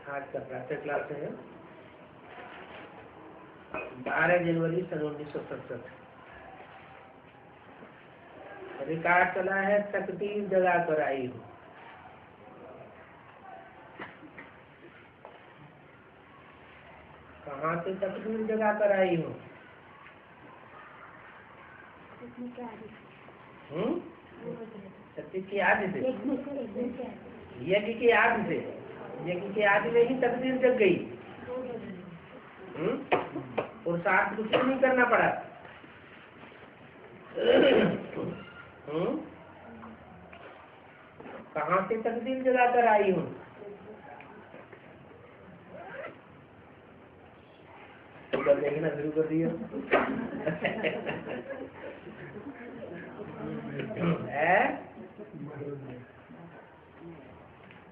आज का प्रातः क्लास है 12 जनवरी सन 1967। रिकॉर्ड चला है तकदीर जगा कर आई हो। कहाँ से तकदीर जगा कर आई हो? सत्य की याद से, यज्ञ की याद से, यज्ञ की याद में ही तकदीर जग गई। पुरुषार्थ कुछ नहीं करना पड़ा। कहाँ से तकदीर जगा कर आई हूँ? कर देखना शुरू कर दिया।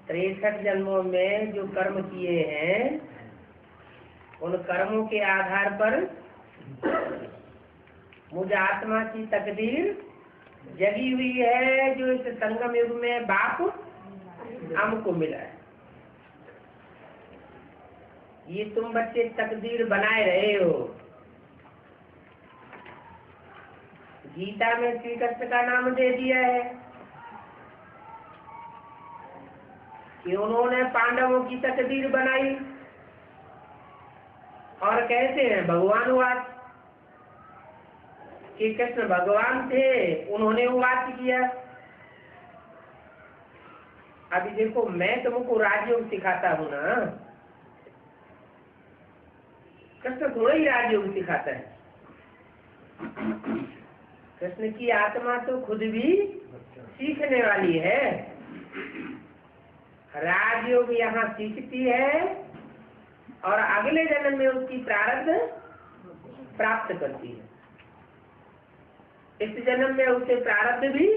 63 जन्मों में जो कर्म किए हैं उन कर्मों के आधार पर मुझ आत्मा की तकदीर जगी हुई है, जो इस संगम युग में बाप हमको मिला है। ये तुम बच्चे तकदीर बनाए रहे हो। गीता में श्री कृष्ण का नाम दे दिया है कि उन्होंने पांडवों की तकदीर बनाई। और कहते हैं भगवान वाच कि कृष्ण भगवान थे, उन्होंने वाच किया। अभी देखो, मैं तुमको राजयोग सिखाता हूँ ना, कृष्ण थोड़ा ही राजयोग सिखाता है। कृष्ण की आत्मा तो खुद भी सीखने वाली है। राजयोग यहाँ सीखती है और अगले जन्म में उसकी प्रारब्ध प्राप्त करती है। इस जन्म में उसे प्रारब्ध भी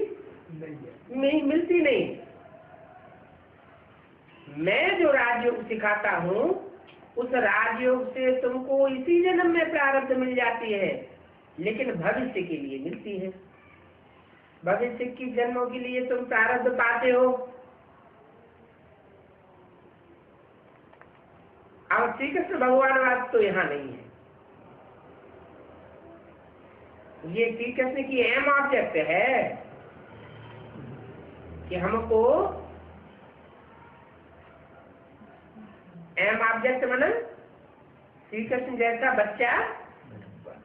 नहीं मिलती नहीं। मैं जो राजयोग सिखाता हूँ उस राजयोग से तुमको इसी जन्म में प्रारब्ध मिल जाती है, लेकिन भविष्य के लिए मिलती है। भविष्य की जन्मों के लिए तुम प्रारब्ध पाते हो। अब श्री कृष्ण भगवान वास तो यहाँ नहीं है। ये श्री कृष्ण की एम ऑब्जेक्ट है कि हमको एम ऑब्जेक्ट माना श्री कृष्ण जैसा बच्चा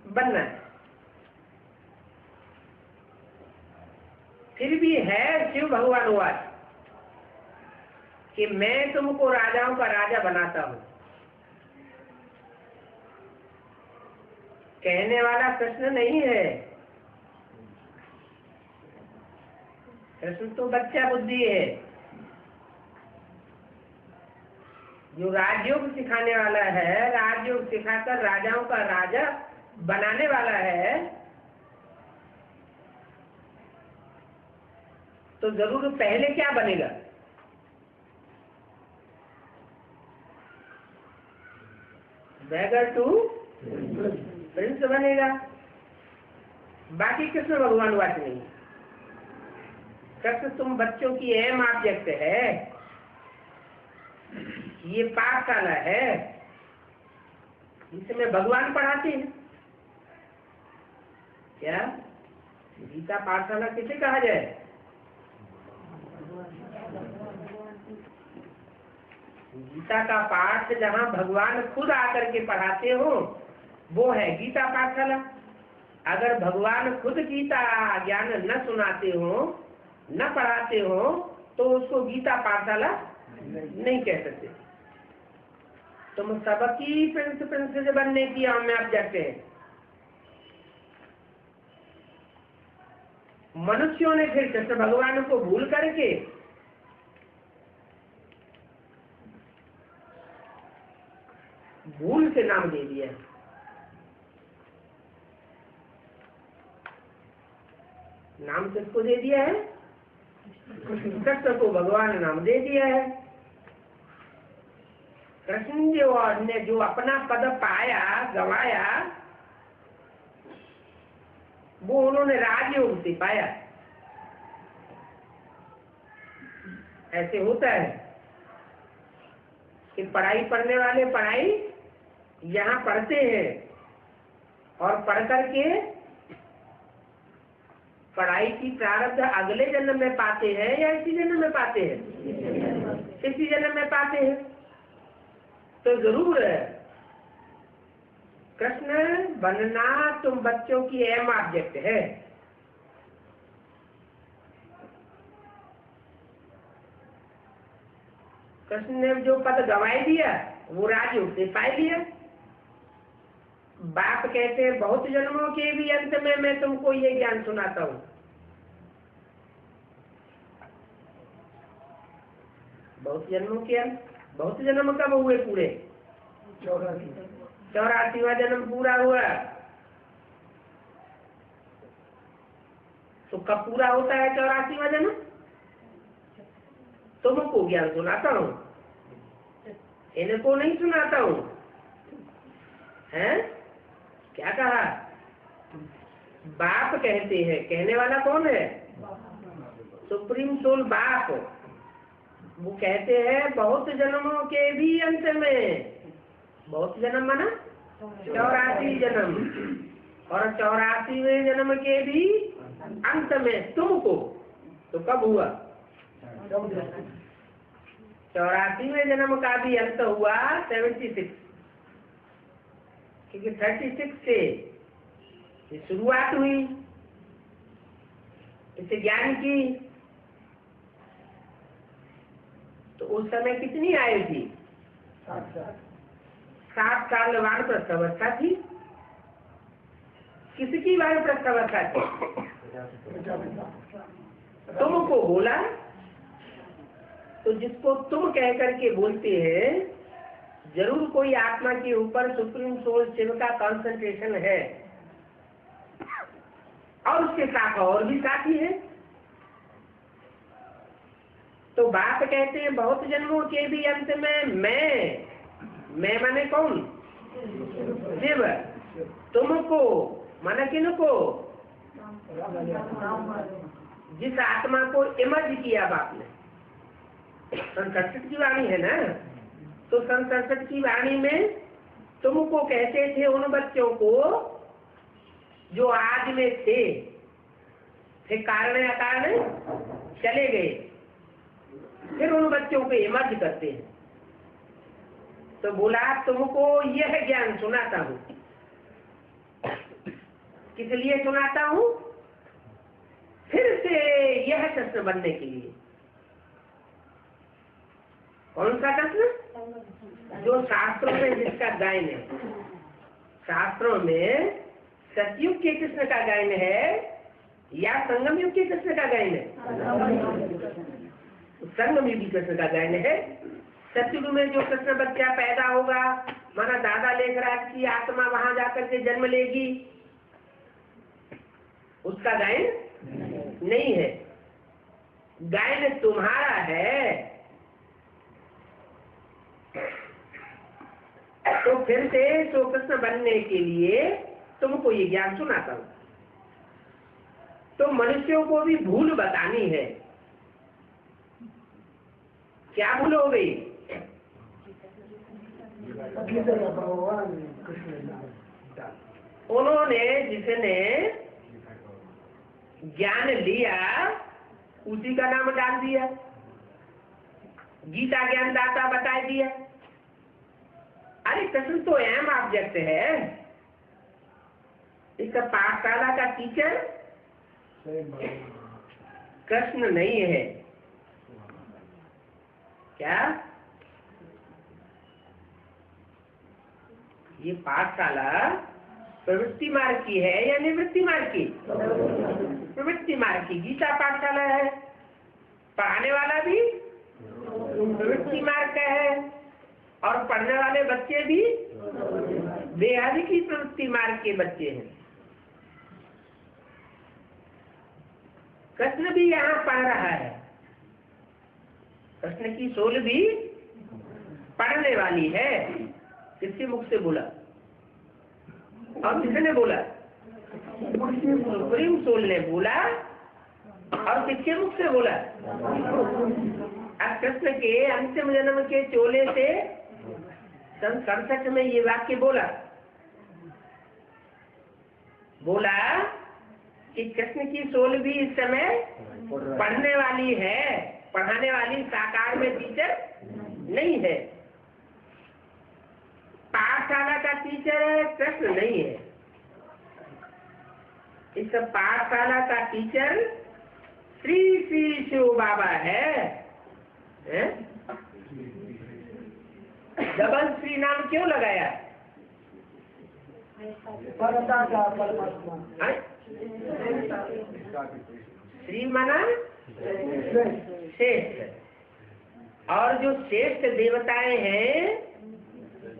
बनना है। फिर भी है शिव भगवान वाच कि मैं तुमको राजाओं का राजा बनाता हूँ। कहने वाला कृष्ण नहीं है। कृष्ण तो बच्चा बुद्धि है। जो राजयोग सिखाने वाला है, राजयोग सिखाकर राजाओं का राजा बनाने वाला है, तो जरूर पहले क्या बनेगा? बैगर टू प्रिंस बनेगा। बाकी कृष्ण भगवान वाच नहीं। कृष्ण तुम बच्चों की एम ऑब्जेक्ट है। ये पाठशाला है, इसमें भगवान पढ़ाते हैं। क्या गीता पाठशाला किसे कहा जाए? गीता का पाठ जहाँ भगवान खुद आकर के पढ़ाते हो वो है गीता पाठशाला। अगर भगवान खुद गीता ज्ञान न सुनाते हो, न पढ़ाते हो, तो उसको गीता पाठशाला नहीं कह सकते। तुम सबकी प्रिंस बनने की हम आप जाते हैं। मनुष्यों ने फिर कृष्ण भगवान को भूल करके भूल से नाम दे दिया। नाम किसको दे दिया है? कृष्ण को भगवान नाम दे दिया है। कृष्ण ने जो अपना पद पाया, गवाया, वो उन्होंने राजयोग से पाया। ऐसे होता है। कि पढ़ाई पढ़ने वाले पढ़ाई यहाँ पढ़ते हैं और पढ़ करके पढ़ाई की प्रारब्ध अगले जन्म में पाते हैं या इसी जन्म में पाते हैं? इसी जन्म में पाते हैं। तो जरूर कृष्ण बनना तुम बच्चों की अहम ऑब्जेक्ट है। कृष्ण ने जो पद गंवाई दिया वो राज उसने पाई लिया। बाप कहते हैं बहुत जन्मों के भी अंत में मैं तुमको ये ज्ञान सुनाता हूँ। बहुत जन्मों के अंत, बहुत जन्म कब हुए पूरे? 84वां जन्म पूरा हुआ। तो कब पूरा होता है 84वां जन्म? तुमको ज्ञान सुनाता हूँ, इनको नहीं सुनाता हूँ। हैं? क्या कहा? बाप कहते हैं। कहने वाला कौन है? सुप्रीम सोल बाप। वो कहते हैं बहुत जन्मों के भी अंत में। बहुत जन्म माना 84 जन्म, और 84वें जन्म के भी अंत में तुमको। तो कब हुआ? 84वें जन्म का भी अंत हुआ 76, क्योंकि 36 से शुरुआत हुई इस ज्ञान की। तो उस समय कितनी आयु थी? 7 साल वानप्रस्थ अवस्था थी। किसकी वानप्रस्थ अवस्था थी? तुमको बोला। तो जिसको तुम कह करके बोलते हैं जरूर कोई आत्मा के ऊपर सुप्रीम सोल शिव का कंसंट्रेशन है, और उसके साथ और भी साथी है। तो बाप कहते हैं बहुत जन्मों के भी अंत में मैं माने कौन? शिव। तुमको माना किनको? जिस आत्मा को इमर्ज किया बाप ने। सन 67 की वाणी है ना, तो सन 67 की वाणी में तुमको कहते थे उन बच्चों को जो आज में थे, फिर कारण अकारण चले गए, फिर उन बच्चों को इमर्ज करते हैं। तो बोला तुमको यह ज्ञान सुनाता हूँ। किस लिए सुनाता हूँ? फिर से यह कृष्ण बनने के लिए। कौन सा कृष्ण? जो शास्त्रों में जिसका गायन है। शास्त्रों में सतयुग के कृष्ण का गायन है या संगम युग के कृष्ण का गायन है? संगम युग कृष्ण का गायन है। सतयुग में जो कृष्ण बच्चा पैदा होगा, माना दादा लेखराज की आत्मा वहां जाकर के जन्म लेगी, उसका गायन नहीं है। गायन तुम्हारा है। तो फिर से तो कृष्ण बनने के लिए तुमको ये ज्ञान सुनाता हूं। तो मनुष्यों को भी भूल बतानी है। क्या भूल हो गई? उन्होंने जिसने ज्ञान लिया उसी का नाम डाल दिया, गीता ज्ञान दाता बता दिया। अरे कृष्ण तो अहम ऑब्जेक्ट है। इसका पाठशाला का टीचर कृष्ण नहीं है। क्या ये पाठशाला प्रवृत्ति मार्ग की है या निवृत्ति मार्ग की? प्रवृत्ति मार्ग की गीता पाठशाला है। पढ़ाने वाला भी प्रवृत्ति मार्ग का है, और पढ़ने वाले बच्चे भी बेहद की प्रवृत्ति मार्ग के बच्चे हैं। कृष्ण भी यहाँ पढ़ रहा है। कृष्ण की सोल भी पढ़ने वाली है। किसके मुख से बोला? और किसने बोला? सुप्रीम सोल ने बोला। और किसके मुख से बोला? अब कृष्ण के अंतिम जन्म के चोले से सन 67 में ये वाक्य बोला कि कृष्ण की सोल भी इस समय पढ़ने वाली है, पढ़ाने वाली, साकार में टीचर नहीं है। पाठशाला का टीचर है, कृष्ण नहीं है। इस पाठशाला का टीचर श्री श्री शिव बाबा है। डबल श्री नाम क्यों लगाया? श्री माना श्रेष्ठ, और जो श्रेष्ठ देवताएं हैं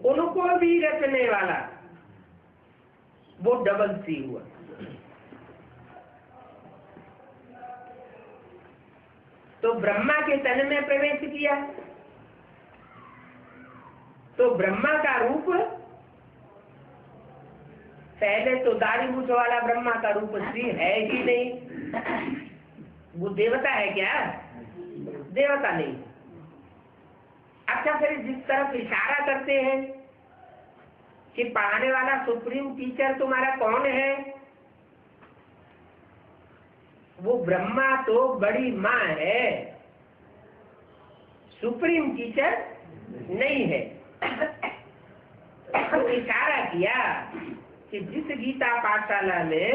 उनको भी रचने वाला, वो डबल श्री हुआ। तो ब्रह्मा के तन में प्रवेश किया, तो ब्रह्मा का रूप, पहले तो दाढ़ी मूछ वाला ब्रह्मा का रूप श्री है ही नहीं। वो देवता है क्या? देवता नहीं। अच्छा, फिर जिस तरफ इशारा करते हैं कि पढ़ाने वाला सुप्रीम टीचर तुम्हारा कौन है, वो ब्रह्मा तो बड़ी माँ है, सुप्रीम टीचर नहीं है। तो इशारा किया कि जिस गीता पाठशाला में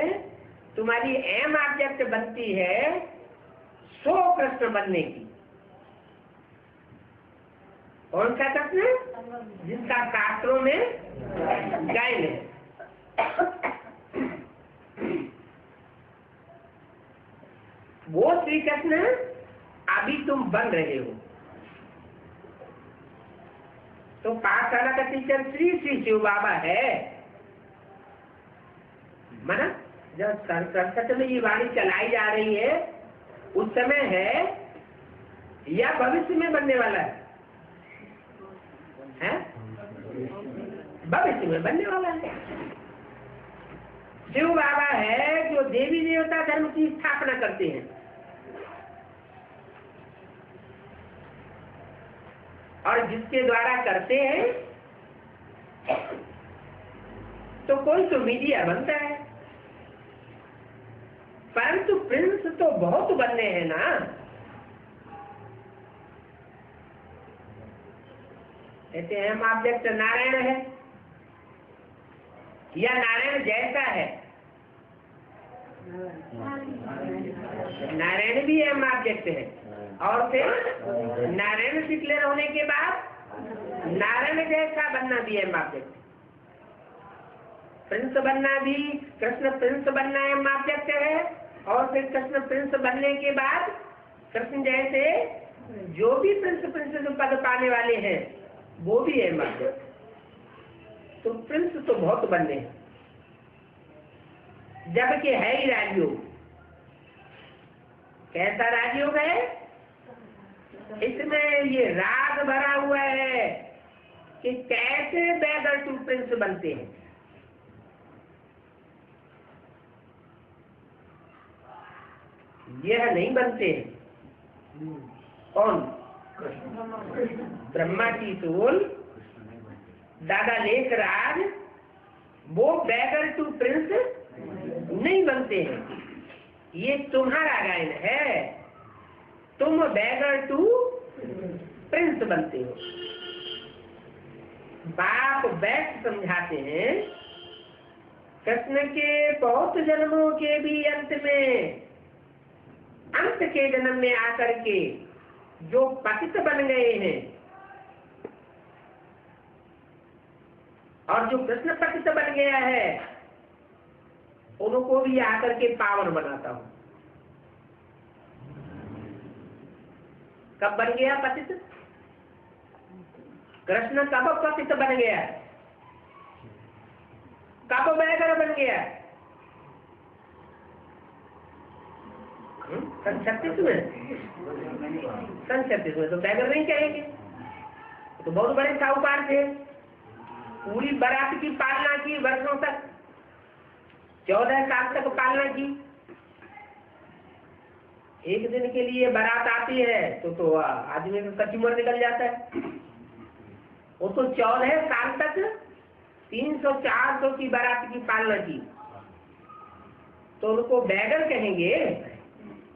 तुम्हारी एम ऑब्जेक्ट बनती है सो कृष्ण बनने की, कौन सा कृष्ण? जिसका शास्त्रों में गायन है। वो श्री कृष्ण अभी तुम बन रहे हो। तो पाठशाला का टीचर श्री श्री शिव बाबा है। माना जब 67 में ये वाणी चलाई जा रही है उस समय है या भविष्य में बनने वाला है? भविष्य में बनने वाला है। शिव बाबा है जो देवी देवता धर्म की स्थापना करते हैं, और जिसके द्वारा करते हैं तो कोई तो मीडिया बनता है, परंतु प्रिंस तो बहुत बनने हैं ना। कहते हैं हम ऑब्जेक्ट नारायण है या नारायण जैसा है? नारायण भी एम ऑब्जेक्ट है, और फिर नारायण डिक्लेयर होने के बाद नारायण जैसा बनना भी एम ऑब्जेक्ट। प्रिंस बनना भी, कृष्ण प्रिंस बनना एम ऑब्जेक्ट है, और फिर कृष्ण प्रिंस बनने के बाद कृष्ण जैसे जो भी प्रिंस पद पाने वाले हैं वो भी एम ऑब्जेक्ट। तो प्रिंस तो बहुत बनने हैं, जबकि है ही राजयोग। कैसा राजयोग है? इसमें ये राग भरा हुआ है कि कैसे बेगर टू प्रिंस बनते हैं। यह नहीं बनते हैं। कौन? ब्रह्मा की सोल, दादा लेख राज, वो बेगर टू प्रिंस नहीं बनते हैं। ये तुम्हारा गायन है, तुम बेगर टू प्रिंस बनते हो। बाप बैठ समझाते हैं कृष्ण के बहुत जन्मों के भी अंत में, अंत के जन्म में आकर के जो पतित बन गए हैं, और जो कृष्ण पतित बन गया है उनको भी आकर के पावन बनाता हूं। कब बन गया पतित? कृष्ण कब पतित बन गया? कब बैगर बन गया? सन 36 में। सन 36 में तो बैगर नहीं कहेंगे, तो बहुत बड़े साहूकार थे। पूरी बारात की पालना की, वर्षों तक 14 साल तक पालना की। एक दिन के लिए बारात आती है तो आदमी का कचूमर निकल जाता है। वो तो 14 साल तक 300-400 की बारात की पालना की, तो उनको बैगर कहेंगे?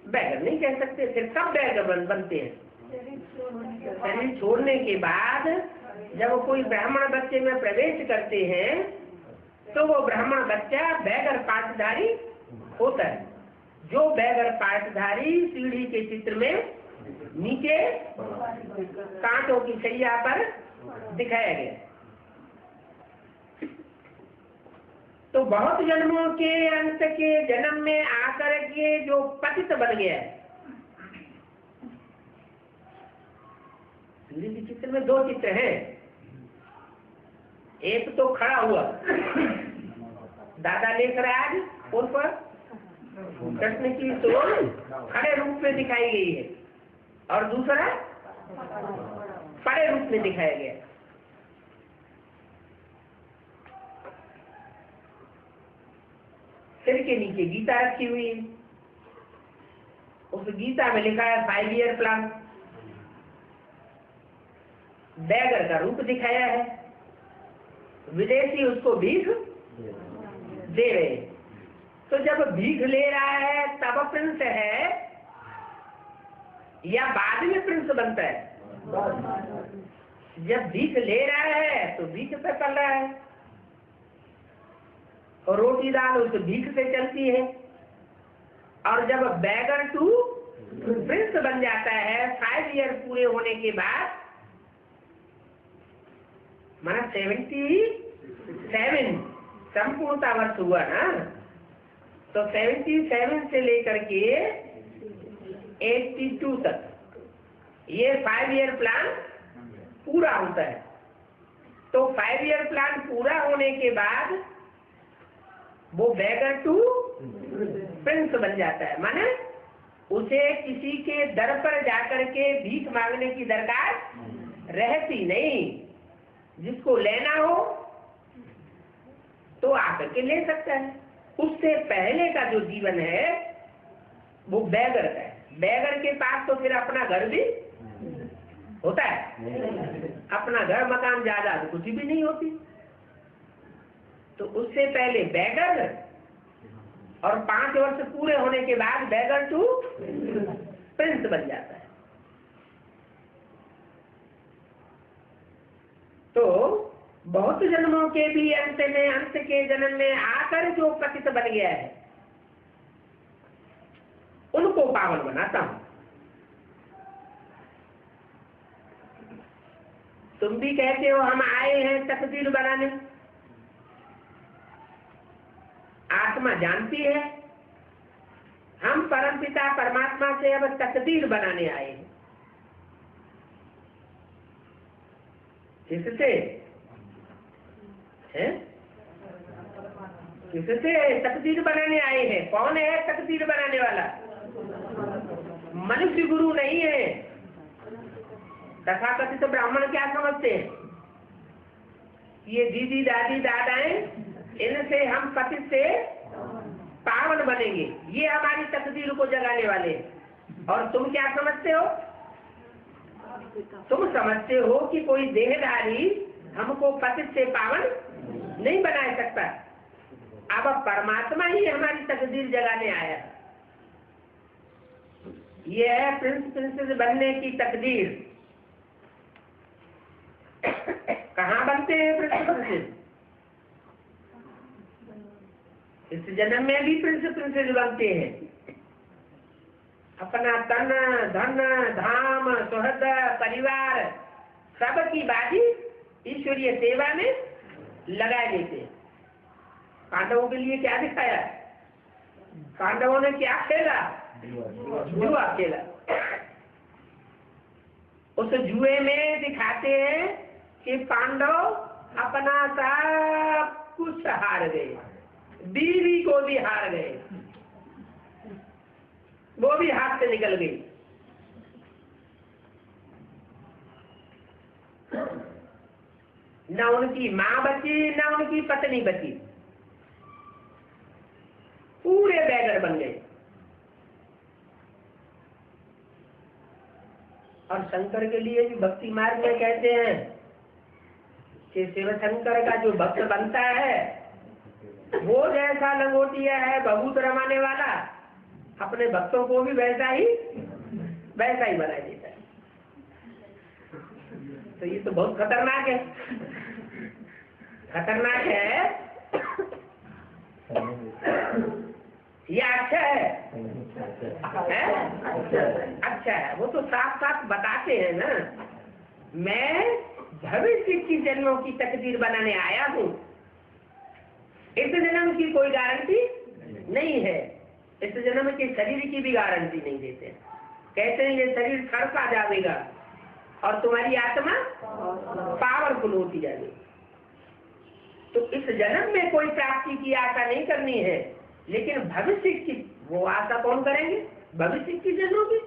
बैगर नहीं कह सकते। फिर कब बैगर बनते हैं? शरीर छोड़ने के बाद जब कोई ब्राह्मण बच्चे में प्रवेश करते हैं तो वो ब्राह्मण बच्चा बैगर पाठधारी होता है। जो बैगर पाठधारी सीढ़ी के चित्र में नीचे कांटों की शैया पर दिखाया गया। तो बहुत जन्मों के अंत के जन्म में आकर के जो पतित बन गया है, सीढ़ी के चित्र में 2 चित्र हैं। एक तो खड़ा हुआ दादा लेकर आज उन पर कृष्ण की सोल खड़े रूप में दिखाई गई है, और दूसरा पड़े रूप में दिखाया गया। सिर के नीचे गीता रखी हुई है, उस गीता में लिखा है 5 ईयर प्लान। बैगर का रूप दिखाया है, विदेशी उसको भीख दे रहे हैं। तो जब भीख ले रहा है तब प्रिंस है या बाद में प्रिंस बनता है? जब भीख ले रहा है तो भीख पे चल रहा है, और रोटी दाल उस भीख से चलती है। और जब बैगर टू प्रिंस बन जाता है 5 ईयर पूरे होने के बाद, माना 77 संपूर्णता वर्ष हुआ ना, तो 77 से लेकर के 82 तक ये 5 ईयर प्लान पूरा होता है। तो 5 ईयर प्लान पूरा होने के बाद वो बैगर टू प्रिंस बन जाता है। माने उसे किसी के दर पर जाकर के भीख मांगने की दरकार रहती नहीं। जिसको लेना हो तो आकर के ले सकता है। उससे पहले का जो जीवन है वो बैगर का है। बैगर के पास तो फिर अपना घर भी होता है, अपना घर मकान जायदाद कुछ भी नहीं होती। तो उससे पहले बैगर, और 5 वर्ष पूरे होने के बाद बैगर टू प्रिंस बन जाता है। तो बहुत जन्मों के भी अंत के जन्म में आकर जो पतित बन गया है उनको पावन बनाता हूं। तुम भी कहते हो हम आए हैं तकदीर बनाने। आत्मा जानती है हम परमपिता परमात्मा से अब तकदीर बनाने आए हैं। किससे है? किससे तकदीर बनाने आए हैं? कौन है तकदीर बनाने वाला? मनुष्य गुरु नहीं है। तथाकथित तो ब्राह्मण क्या समझते हैं? ये दीदी दादी दादाएं, इनसे हम पति से पावन बनेंगे, ये हमारी तकदीर को जगाने वाले। और तुम क्या समझते हो? तुम समझते हो कि कोई देहधारी हमको पति से पावन नहीं बना सकता। अब परमात्मा ही हमारी तकदीर जगाने आया। ये है प्रिंस प्रिंसेस बनने की तकदीर। कहाँ बनते हैं प्रिंस प्रिंसेस? इस जन्म में भी प्रिंस प्रिंसेस बनते हैं। अपना तन धन धाम सुहृद परिवार सब की बाजी ईश्वरीय सेवा में लगा देते। पांडवों के लिए क्या दिखाया? पांडवों ने क्या खेला? जुआ खेला। उस जुए में दिखाते हैं कि पांडव अपना सब कुछ हार गए, बीवी को भी हार गए, वो भी हाथ से निकल गई। न उनकी मां बची न उनकी पत्नी बची, पूरे बैगर बन गए। और शंकर के लिए भी भक्ति मार्ग में कहते हैं कि शिव शंकर का जो भक्त बनता है वो जैसा लंगोटिया है भभूत रमाने वाला, अपने भक्तों को भी वैसा ही बना देता है। तो ये तो बहुत खतरनाक है, खतरनाक है। ये अच्छा है? अच्छा है। वो तो साफ साफ बताते हैं ना, मैं भविष्य की जन्मों की तकदीर बनाने आया हूँ। इस जन्म की कोई गारंटी नहीं है, इस जन्म के शरीर की भी गारंटी नहीं देते। कहते हैं ये शरीर सड़ता जाएगा और तुम्हारी आत्मा पावरफुल होती जाएगी। तो इस जन्म में कोई प्राप्ति की आशा नहीं करनी है, लेकिन भविष्य की वो आशा कौन करेंगे? भविष्य की जन्मों की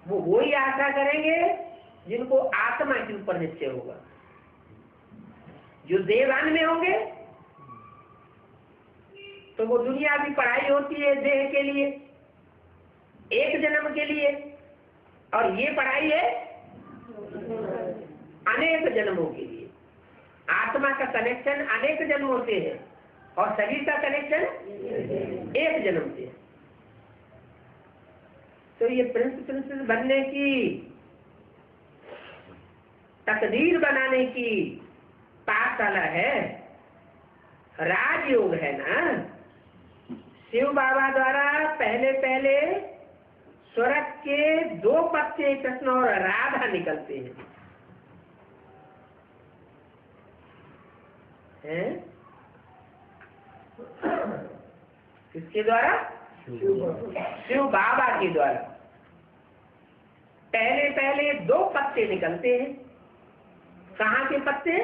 वो ही आशा करेंगे जिनको आत्मा के ऊपर निश्चय होगा। जो देवान में होंगे तो वो दुनिया की पढ़ाई होती है देह के लिए, एक जन्म के लिए, और ये पढ़ाई है अनेक जन्मों के लिए। आत्मा का कनेक्शन अनेक जन्मों से है और शरीर का कनेक्शन एक जन्म से है। तो ये प्रिंसेस बनने की, तकदीर बनाने की पाठशाला है, राजयोग है ना। शिव बाबा द्वारा पहले पहले स्वर्ग के 2 पत्ते कृष्ण और राधा निकलते हैं। किसके द्वारा? शिव बाबा के द्वारा पहले पहले 2 पत्ते निकलते हैं। कहाँ के पत्ते?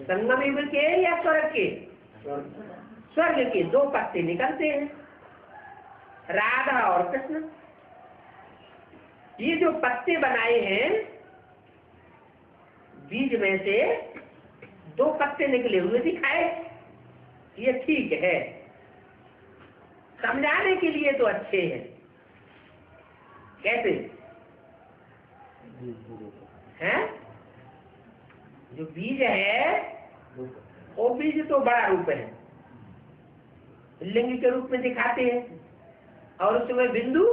संगम युग के या स्वर्ग के? स्वर्ग के 2 पत्ते निकलते हैं, राधा और कृष्ण। ये जो पत्ते बनाए हैं, बीज में से 2 पत्ते निकले हुए दिखाए, ये ठीक है, समझाने के लिए तो अच्छे हैं। कैसे हैं? जो बीज है वो बीज तो बड़ा रूप है, लिंग के रूप में दिखाते हैं, और उसमें बिंदु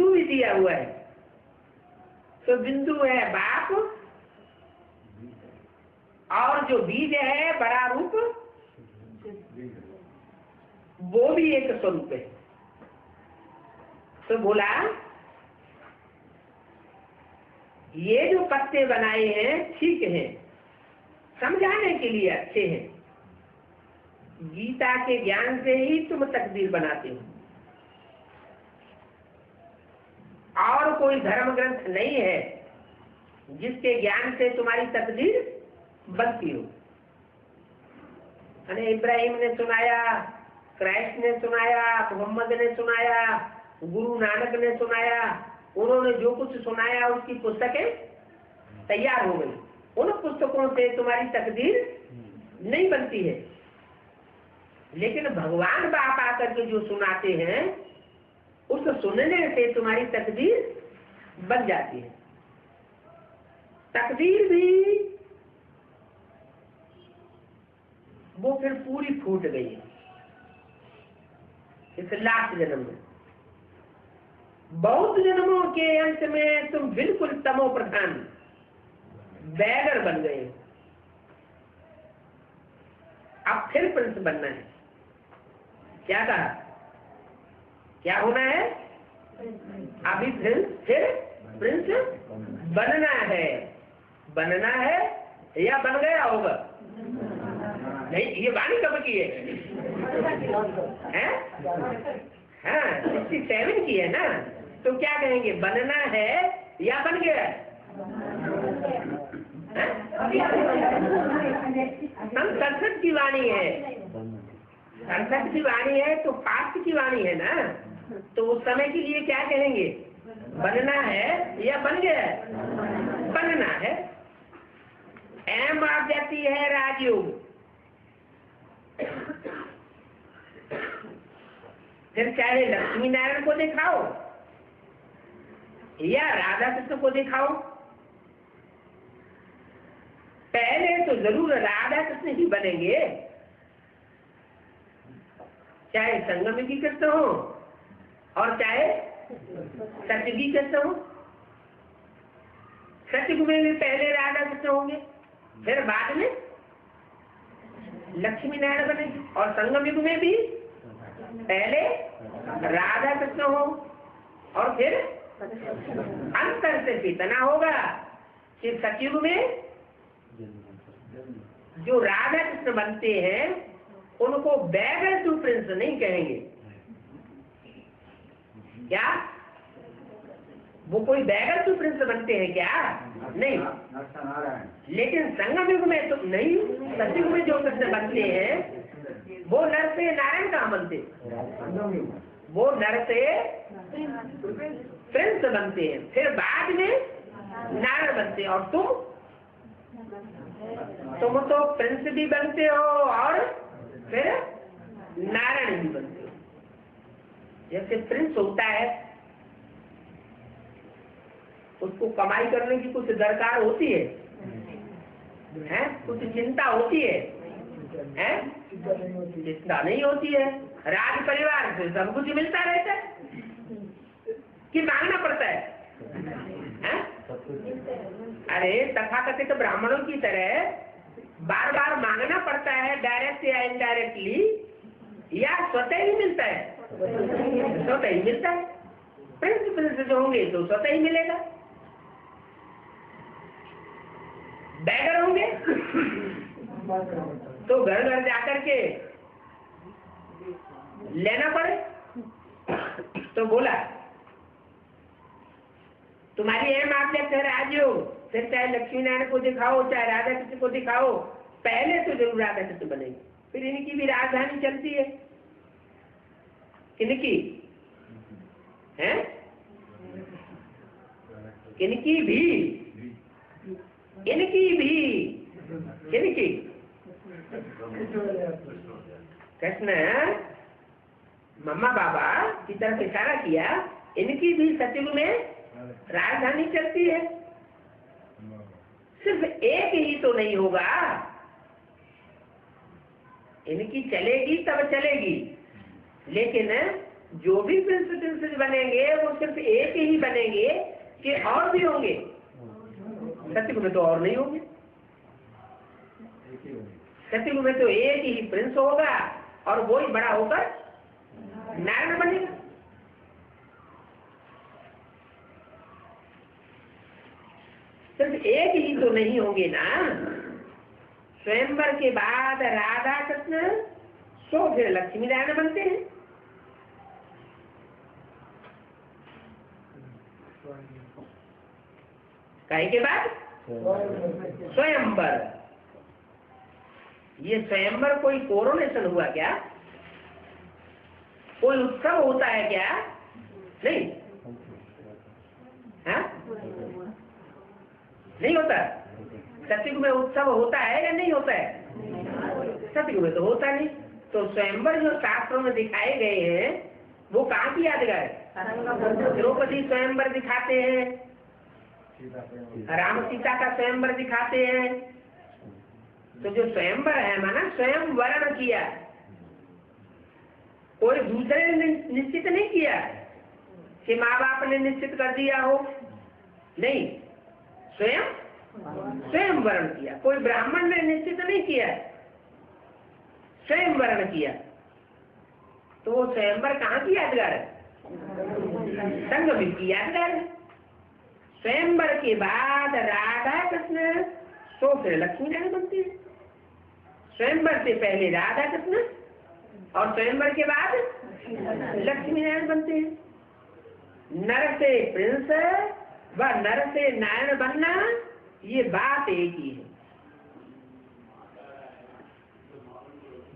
भी दिया हुआ है। तो बिंदु है बाप, और जो बीज है बड़ा रूप, वो भी एक स्वरूप है। तो बोला ये जो पत्ते बनाए हैं ठीक है, समझाने के लिए अच्छे हैं। गीता के ज्ञान से ही तुम तकदीर बनाते हो, और कोई धर्म ग्रंथ नहीं है जिसके ज्ञान से तुम्हारी तकदीर बनती हो। अने इब्राहिम ने सुनाया, क्राइस्ट ने सुनाया, मोहम्मद ने सुनाया, गुरु नानक ने सुनाया, उन्होंने जो कुछ सुनाया उसकी पुस्तकें तैयार हो गई। उन पुस्तकों से तुम्हारी तकदीर नहीं बनती है, लेकिन भगवान बाप आकर के जो सुनाते हैं उस सुनने से तुम्हारी तकदीर बन जाती है। तकदीर भी वो फिर पूरी फूट गई है इस लास्ट जन्म में। बहुत जन्मों के अंत में तुम बिल्कुल तमो प्रधान बैगर बन गए। अब फिर प्रिंस बनना है। क्या कहा? क्या होना है? अभी फिर प्रिंस बनना है। बनना है या बन गया होगा? नहीं, ये वाणी कब की है? हाँ 67 की है ना। तो क्या कहेंगे? बनना है या बन गया? हम 67 की वाणी है, 67 की वाणी है तो पास्ट की वाणी है ना। तो उस समय के लिए क्या कहेंगे? बनना है या बन गया? बनना है। एम आ जाती है राजयोग। फिर चाहे लक्ष्मी नारायण को दिखाओ, या राधा कृष्ण को दिखाओ। पहले तो जरूर राधा कृष्ण ही बनेंगे, चाहे संगम की कृष्ण हो और चाहे सत्यगी कृष्ण हो। सत्ययुग में भी पहले राधा कृष्ण होंगे, फिर बाद में लक्ष्मी नारायण बनेगी, और संगम युग में भी पहले राधा कृष्ण हो और फिर अंतर से चेतना होगा। फिर सतयुग में जो राधा कृष्ण बनते हैं उनको बैगर टू प्रिंस नहीं कहेंगे। क्या वो कोई बैगर टू प्रिंस बनते हैं क्या? नहीं। लेकिन संगम युग में तो नहीं, सतयुग में जो कृष्ण बनते हैं वो नर से नारायण कहाँ बनते, वो नर से प्रिंस बनते हैं, फिर बाद में नारायण बनते हैं। और तुम तो प्रिंस भी बनते हो और फिर नारायण भी बनते हो। जैसे प्रिंस होता है उसको कमाई करने की कुछ दरकार होती है, कुछ चिंता होती है, चिंता नहीं होती है। राज परिवार से सब कुछ मिलता रहता है कि मांगना पड़ता है? अरे तथाकथित ब्राह्मणों की तरह बार बार मांगना पड़ता है, डायरेक्ट या इनडायरेक्टली, या स्वतः ही मिलता है? स्वतः ही मिलता है। प्रिंस जो होंगे तो स्वतः ही मिलेगा। बैगर होंगे तो घर घर जाकर के लेना पड़े। तो बोला तुम्हारी अहम आज्ञा कह राज्य हो, फिर चाहे लक्ष्मी नारायण को दिखाओ चाहे राधा कृष्ण को दिखाओ, पहले तो जरूर राधा कृष्ण बनेंगे। फिर इनकी भी राजधानी चलती है, किनकी है? इनकी भी, इनकी भी, किनकी? कृष्ण मम्मा बाबा की तरफ इशारा किया, इनकी भी सतयुग में राजधानी चलती है। सिर्फ एक ही तो नहीं होगा, इनकी चलेगी तब चलेगी, लेकिन जो भी प्रिंस बनेंगे वो सिर्फ एक ही बनेंगे कि और भी होंगे? सतयुग में तो और नहीं होंगे। सतयुग में तो एक ही प्रिंस होगा और वो ही बड़ा होकर नारायण बनेगा। सिर्फ एक ही तो नहीं होंगे ना। स्वयंवर के बाद राधा कृष्ण सो फिर लक्ष्मी नारायण बनते हैं। काहे के बाद स्वयंवर। ये स्वयंवर कोई कोरोनेशन हुआ क्या? कोई उत्सव होता है क्या? नहीं, हाँ नहीं होता। सतयुग में उत्सव होता है या नहीं होता है? सतयुग में तो होता नहीं। तो स्वयंवर जो शास्त्रों में दिखाए गए हैं वो कहाँ की यादगार है? द्रौपदी स्वयंवर दिखाते हैं, राम सीता का स्वयंवर दिखाते हैं। तो जो स्वयंवर है माना स्वयं वर्ण किया, कोई दूसरे ने निश्चित नहीं किया कि माँ बाप ने निश्चित कर दिया हो, नहीं, स्वयं वर्ण किया। कोई ब्राह्मण ने निश्चित नहीं किया, स्वयं वर्ण किया। तो वो स्वयंवर कहाँ की यादगार है? संगम की यादगार है। स्वयंवर के बाद राधा कृष्ण सो फिर लक्ष्मी नारायण बनती है। स्वयंवर से पहले राधा कृष्ण और स्वयंवर के बाद लक्ष्मी नारायण बनते हैं। नर से प्रिंस व नर से नारायण बनना, ये बात एक ही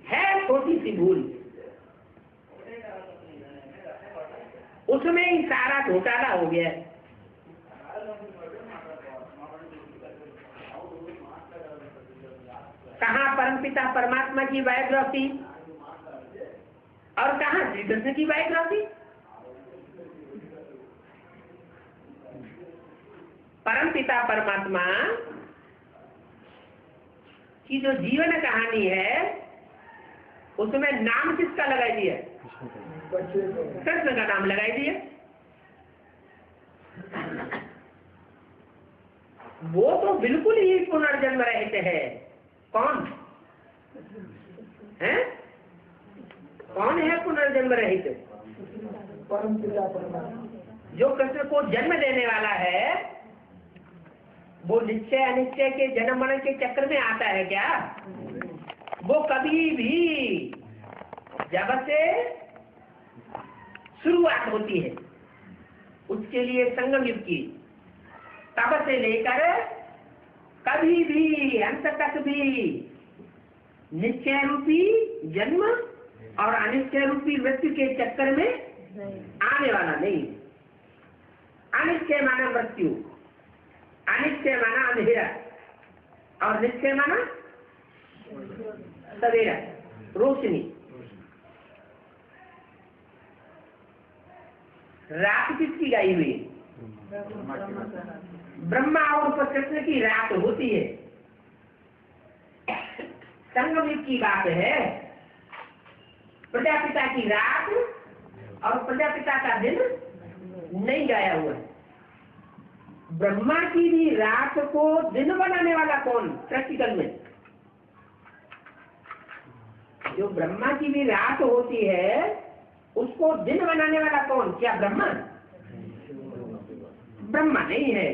है छोटी सी भूल, उसमें ही सारा घोटाला हो गया है। कहाँ परमपिता परमात्मा की बायोग्राफी और कहाँ श्री कृष्ण की बायोग्राफी? परमपिता परमात्मा की जो जीवन कहानी है उसमें नाम किसका लगाई दिया? कृष्ण का नाम लगाई दिया। वो तो बिल्कुल ही पुनर्जन्म रहित है। कौन है? कौन है पुनर्जन्म रहित? परमपिता परमात्मा। जो कृष्ण को जन्म देने वाला है वो निश्चय अनिश्चय के जन्म मरण के चक्र में आता है क्या? वो कभी भी जब से शुरुआत होती है उसके लिए संगम युग की, तब से लेकर कभी भी अंत तक भी निश्चय रूपी जन्म और अनिश्चय रूपी मृत्यु के चक्कर में आने वाला नहीं। अनिश्चय माना मृत्यु, अनिश्चय माना अंधेरा और निश्चय माना सवेरा, रोशनी। रात किसकी गाई हुई? ब्रह्मा और कृष्ण की रात होती है। संगम युग की बात है। प्रजापिता की रात और प्रजापिता का दिन नहीं गाया हुआ है। ब्रह्मा की भी रात को दिन बनाने वाला कौन? प्रैक्टिकल में जो ब्रह्मा की भी रात होती है उसको दिन बनाने वाला कौन? क्या ब्रह्मा? ब्रह्मा नहीं है।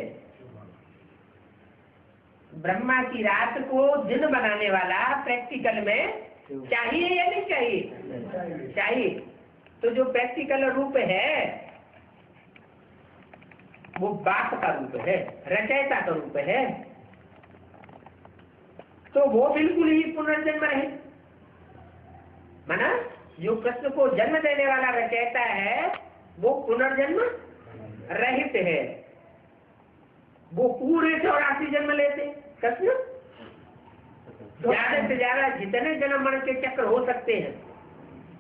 ब्रह्मा की रात को दिन बनाने वाला प्रैक्टिकल में चाहिए या नहीं चाहिए? चाहिए। तो जो प्रैक्टिकल रूप है वो बाप का रूप है, रचयिता का रूप है। तो वो बिल्कुल ही पुनर्जन्म है। माना जो कृष्ण को जन्म देने वाला रचयिता है वो पुनर्जन्म रहित है। वो पूरे 84 जन्म लेते कृष्ण। ज्यादा से ज्यादा जितने जन्म मरण के चक्र हो सकते हैं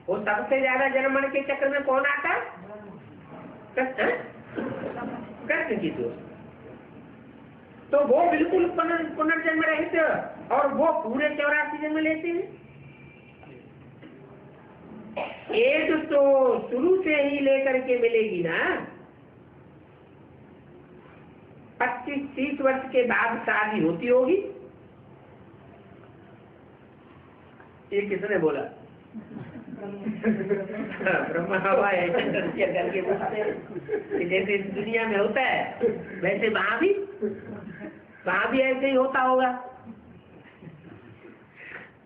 वो सबसे ज्यादा जन्म मरण के चक्र में कौन आता? कृष्ण। कृष्ण की तो वो बिल्कुल पुनर्जन्म रहित और वो पूरे 84 जन्म लेते हैं। एज तो शुरू से ही लेकर के मिलेगी ना। 25-30 वर्ष के बाद शादी होती होगी। ये किसने बोला? ब्रह्मा हवा है करके बोलते हैं। जैसे दुनिया में होता है वैसे वहां भी ऐसे ही होता होगा।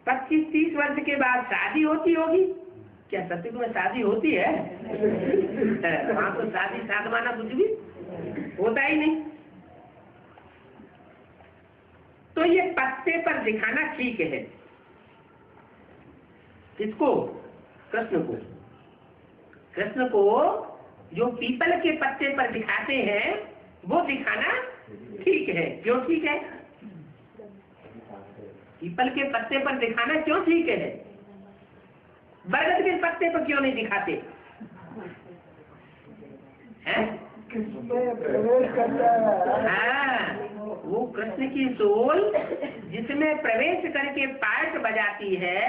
25-30 वर्ष के बाद शादी होती होगी। क्या सत्युग में शादी होती है? वहां तो शादी साधवाना कुछ भी होता ही नहीं। तो ये पत्ते पर दिखाना ठीक है। किसको? कृष्ण को। कृष्ण को जो पीपल के पत्ते पर दिखाते हैं वो दिखाना ठीक है। क्यों ठीक है? पीपल के पत्ते पर दिखाना क्यों ठीक है? बरगद के पत्ते पर क्यों नहीं दिखाते हैं? हाँ, वो कृष्ण की सोल जिसमें प्रवेश करके पाठ बजाती है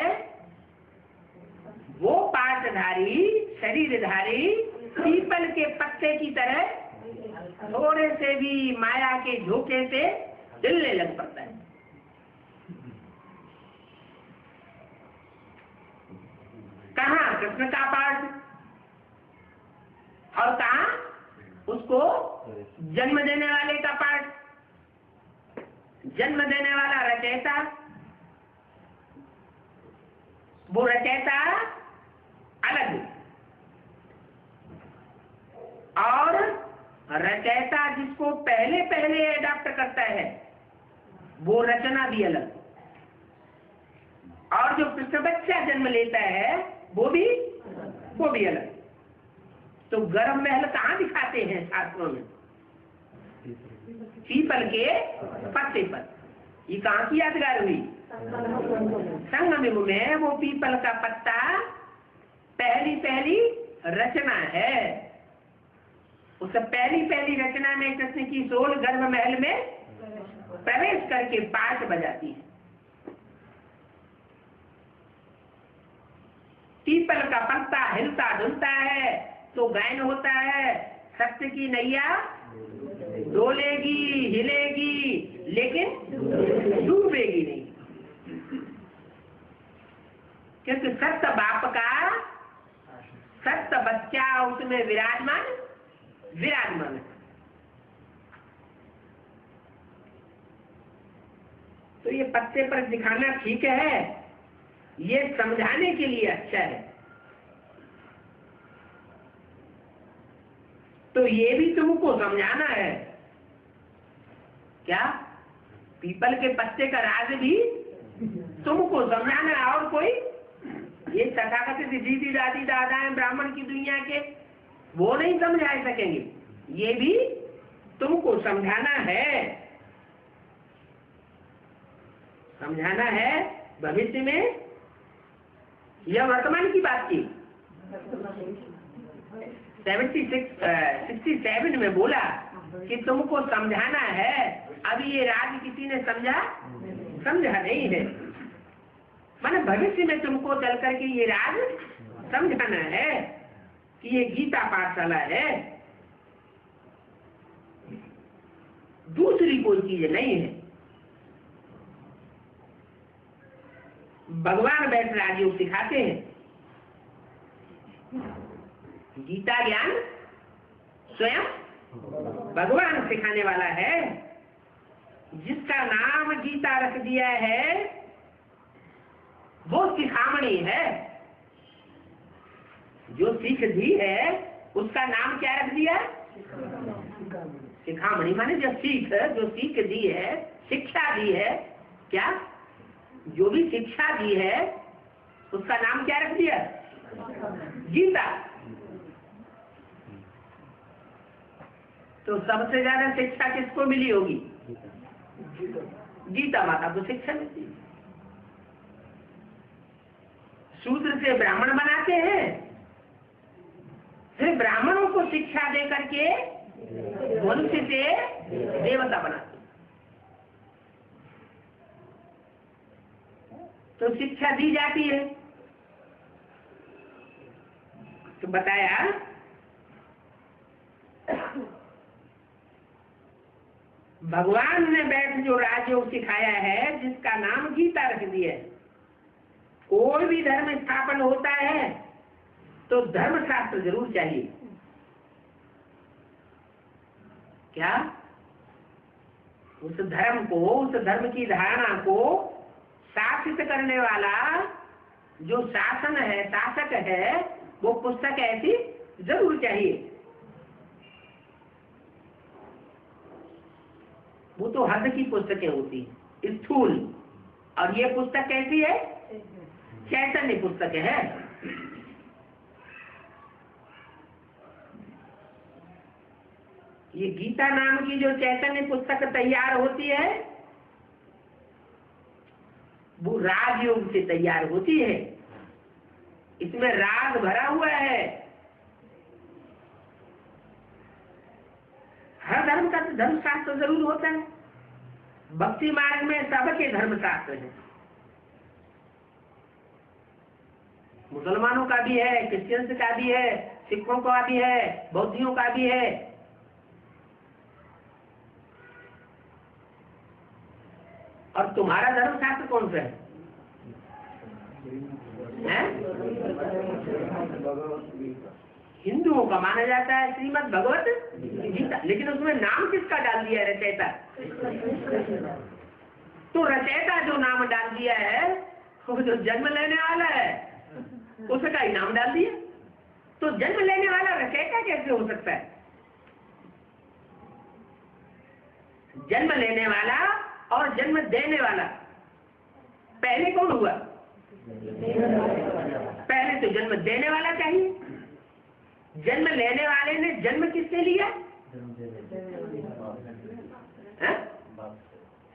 वो पाठधारी शरीरधारी पीपल के पत्ते की तरह थोड़े से भी माया के झोंके से हिलने लग पड़ता है। कहाँ कृष्ण का पाठ और कहाँ उसको जन्म देने वाले का पाठ। जन्म देने वाला रचयिता, वो रचयिता अलग और रचयिता जिसको पहले पहले अडॉप्ट करता है वो रचना भी अलग। और जो कृष्ण बच्चा जन्म लेता है वो भी अलग। तो गर्भ महल कहाँ दिखाते हैं शास्त्रों में? पीपल के पत्ते पर। ये कहाँ की यादगार हुई? संगम युग में वो पीपल का पत्ता पहली रचना है। उस पहली पहली रचना में कृष्ण की सोल गर्भ महल में प्रवेश करके पाठ बजाती है। पीपल का पत्ता हिलता डुलता है तो गायन होता है, सत्य की नैया डोलेगी हिलेगी लेकिन डूबेगी नहीं, क्योंकि सत्य बाप का सत्य बच्चा उसमें विराजमान है। तो ये पत्ते पर दिखाना ठीक है, ये समझाने के लिए अच्छा है। तो ये भी तुमको समझाना है क्या? पीपल के पत्ते का राज भी तुमको समझाना है। और कोई ये तथाकथित दीदी दादी दादा है ब्राह्मण की दुनिया के, वो नहीं समझा सकेंगे। ये भी तुमको समझाना है भविष्य में या वर्तमान की बात की। 67 में बोला कि तुमको समझाना है। अभी ये राज किसी ने समझा नहीं है। माने भविष्य में तुमको चल करके ये राज समझाना है कि ये गीता पाठशाला है, दूसरी कोई चीज नहीं है। भगवान बैठ राजयोग सिखाते हैं। गीता ज्ञान स्वयं भगवान सिखाने वाला है। जिसका नाम गीता रख दिया है वो शिखामणि है। जो सीख दी है उसका नाम क्या रख दिया? शिखामणि। माने जो सीख दी है, शिक्षा दी है। क्या? जो भी शिक्षा दी है उसका नाम क्या रख दिया? गीता। तो सबसे ज्यादा शिक्षा किसको मिली होगी? गीता माता को शिक्षा मिलती है। शूद्र से ब्राह्मण बनाते हैं, फिर ब्राह्मणों को शिक्षा दे करके मनुष्य से देवता बनाते। तो शिक्षा दी जाती है। तो बताया भगवान ने बैठ जो राजयोग सिखाया है, जिसका नाम गीता रख दिया है। कोई भी धर्म स्थापन होता है तो धर्मशास्त्र जरूर चाहिए। क्या? उस धर्म को, उस धर्म की धारणा को शासित करने वाला जो शासन है, शासक है, वो पुस्तक ऐसी जरूर चाहिए। वो तो हद की पुस्तकें होती है, स्थूल। और ये पुस्तक कैसी है? चैतन्य पुस्तक है। ये गीता नाम की जो चैतन्य पुस्तक तैयार होती है वो राजयोग से तैयार होती है। इसमें राग भरा हुआ है। हर धर्म का धर्मशास्त्र जरूर होता है। भक्ति मार्ग में सबके धर्मशास्त्र है। मुसलमानों का भी है, क्रिश्चियंस का भी है, सिखों का भी है, बौद्धियों का भी है। और तुम्हारा धर्मशास्त्र कौन सा है? हिंदुओं का माना जाता है श्रीमद् भगवत गीता। लेकिन उसमें नाम किसका डाल दिया है? रचयिता। तो रचयिता जो नाम डाल दिया है वो जो जन्म लेने वाला है उसका ही नाम डाल दिया। तो जन्म लेने वाला रचयिता कैसे हो सकता है? जन्म लेने वाला और जन्म देने वाला, पहले कौन हुआ? पहले तो जन्म देने वाला चाहिए। जन्म लेने वाले ने जन्म किससे लिया?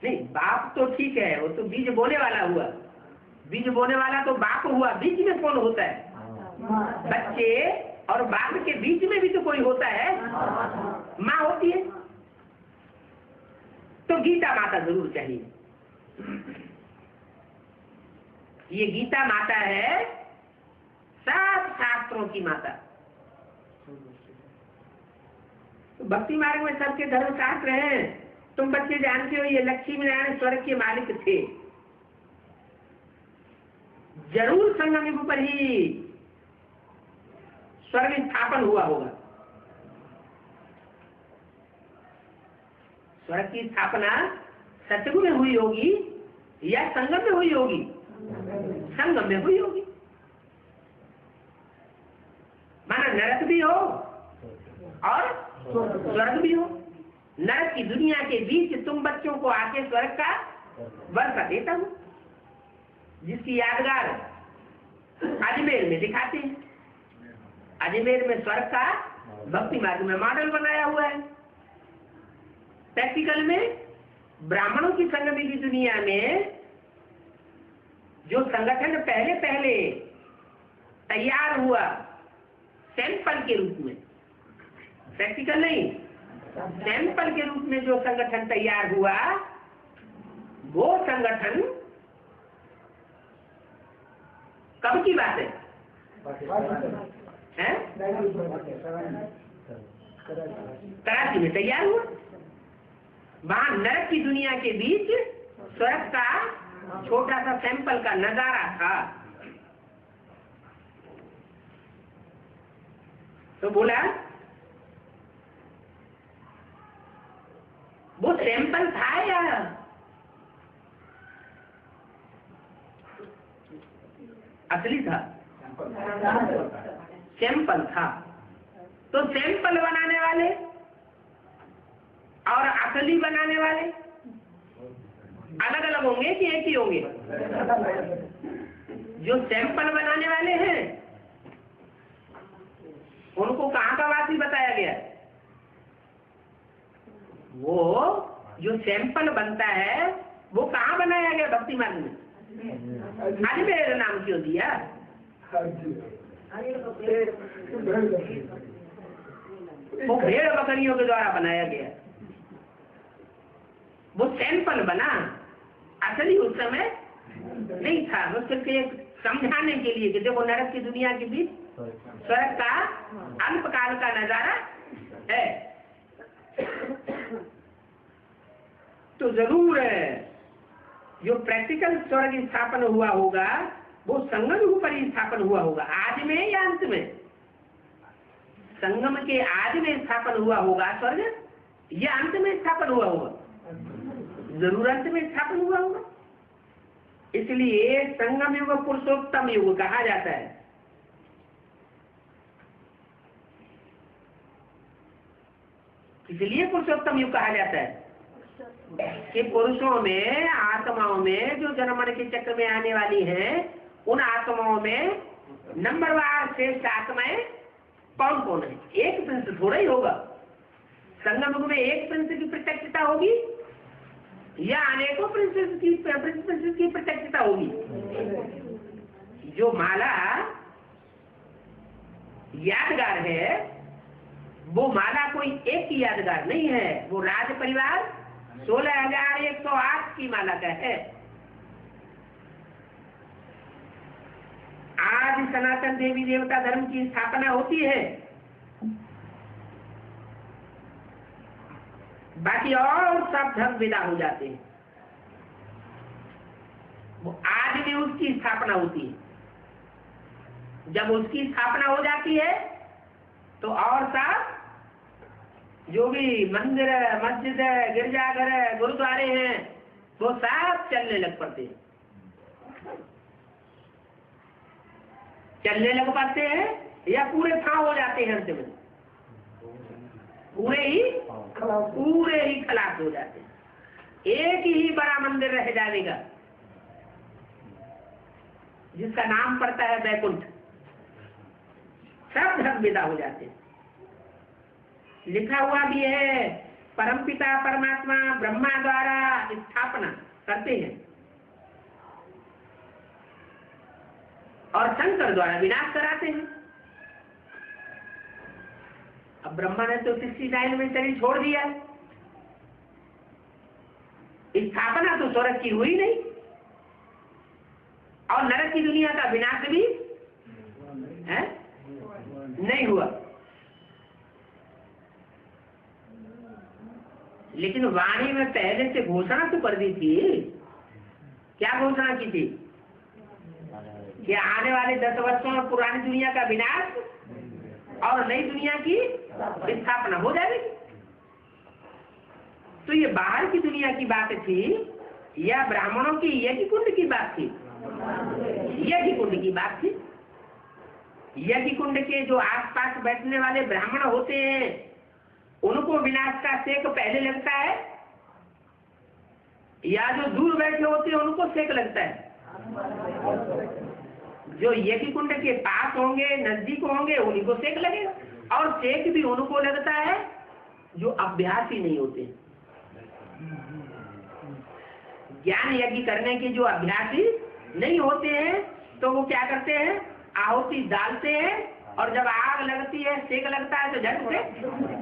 नहीं, बाप तो ठीक है, वो तो बीज बोने वाला हुआ। बीज बोने वाला तो बाप हुआ। बीज में कौन होता है? बच्चे और बाप के बीच में भी तो कोई होता है, माँ होती है। तो गीता माता जरूर चाहिए। ये गीता माता है सब शास्त्रों की माता। तो भक्ति मार्ग में सबके धर्म शास्त्र हैं। तुम बच्चे जानते हो ये लक्ष्मी नारायण स्वर्ग के मालिक थे। जरूर संगम युग पर ही स्वर्ग स्थापन हुआ होगा। स्वर्ग की स्थापना सतयुग में हुई होगी या संगम में हुई होगी? संगम में हुई होगी। माना नरक भी हो और स्वर्ग भी हो। नरक की दुनिया के बीच तुम बच्चों को आके स्वर्ग का वर्षा देता हूं, जिसकी यादगार अजमेर में दिखाते हैं। अजमेर में स्वर्ग का भक्ति मार्ग में मॉडल बनाया हुआ है। प्रैक्टिकल में ब्राह्मणों की संगम की दुनिया में जो संगठन पहले पहले तैयार हुआ सैंपल के रूप में, प्रैक्टिकल नहीं, सैंपल के रूप में जो संगठन तैयार हुआ, वो संगठन कब की बात है? कराची में तैयार हुआ। वहां नरक की दुनिया के बीच स्वर्ग का छोटा सा सैंपल का नजारा था। तो बोला वो सैंपल था या असली था? सैंपल था। तो सैंपल बनाने वाले और असली बनाने वाले अलग अलग होंगे कि एक ही होंगे? जो सैंपल बनाने वाले हैं उनको कहाँ का वासी बताया गया? वो जो सैंपल बनता है वो कहाँ बनाया गया? भक्ति मार्ग में। अजमेर नाम क्यों दिया? वो भेड़ बकरियों के द्वारा बनाया गया। वो सैंपल बना, असली उस समय नहीं था। वो सिर्फ एक समझाने के लिए कि देखो नरक की दुनिया के बीच स्वर्ग का अल्पकाल का नजारा है। तो जरूर है जो प्रैक्टिकल स्वर्ग स्थापन हुआ होगा वो संगम युग पर ही स्थापन हुआ होगा। आज में या अंत में? संगम के आज में स्थापन हुआ होगा स्वर्ग या अंत में स्थापन हुआ होगा? जरूर अंत में स्थापन हुआ होगा। इसलिए संगम युग पुरुषोत्तम युग कहा जाता है। इसलिए पुरुषोत्तम युग कहा जाता है कि पुरुषों में, आत्माओं में जो जन्मन के चक्र में आने वाली हैं, उन आत्माओं में नंबरवार श्रेष्ठ आत्माएं कौन कौन है? एक प्रिंस थोड़ा ही होगा। संगम युग में एक प्रिंस की प्रत्यक्षता होगी या अनेकों प्रिंसेस की प्रत्यक्षता होगी? जो माला यादगार है वो माला कोई एक की यादगार नहीं है, वो राज परिवार 16,108 की माला का है। आज सनातन देवी देवता धर्म की स्थापना होती है, बाकी और सब धर्म विदा हो जाते हैं। वो आज भी उसकी स्थापना होती है। जब उसकी स्थापना हो जाती है तो और सब जो भी मंदिर, मस्जिद, गिरजाघर, गुरुद्वारे हैं वो सब चलने लग पड़ते हैं। चलने लग पाते हैं या पूरे ठाव हो जाते हैं? अंत में पूरे ही खलास हो जाते हैं। एक ही बड़ा मंदिर रह जाएगा जिसका नाम पड़ता है बैकुंठ। सब धर्म विदा हो जाते हैं। लिखा हुआ भी है परमपिता परमात्मा ब्रह्मा द्वारा स्थापना करते हैं और शंकर द्वारा विनाश कराते हैं। अब ब्रह्मा ने तो 69 में शरीर छोड़ दिया, स्थापना तो स्वर्ग की हुई नहीं और नरक की दुनिया का विनाश भी है नहीं हुआ। लेकिन वाणी में पहले से घोषणा तो कर दी थी। क्या घोषणा की थी कि आने वाले 10 वर्षों में पुरानी दुनिया का विनाश और नई दुनिया की स्थापना हो जाएगी। तो ये बाहर की दुनिया की बात थी या ब्राह्मणों की यज्ञ कुंड की बात थी? यज्ञ कुंड की बात थी। यज्ञ कुंड के जो आसपास बैठने वाले ब्राह्मण होते हैं उनको विनाश का सेक पहले लगता है या जो दूर बैठे होते हैं उनको सेक लगता है? जो यज्ञ कुंड के पास होंगे, नजदीक होंगे, उन्हीं को सेक लगेगा। और सेक भी उनको लगता है जो अभ्यासी नहीं होते। ज्ञान यज्ञ करने के जो अभ्यासी नहीं होते हैं तो वो क्या करते हैं, आहुति डालते हैं और जब आग लगती है, सेक लगता है तो झट से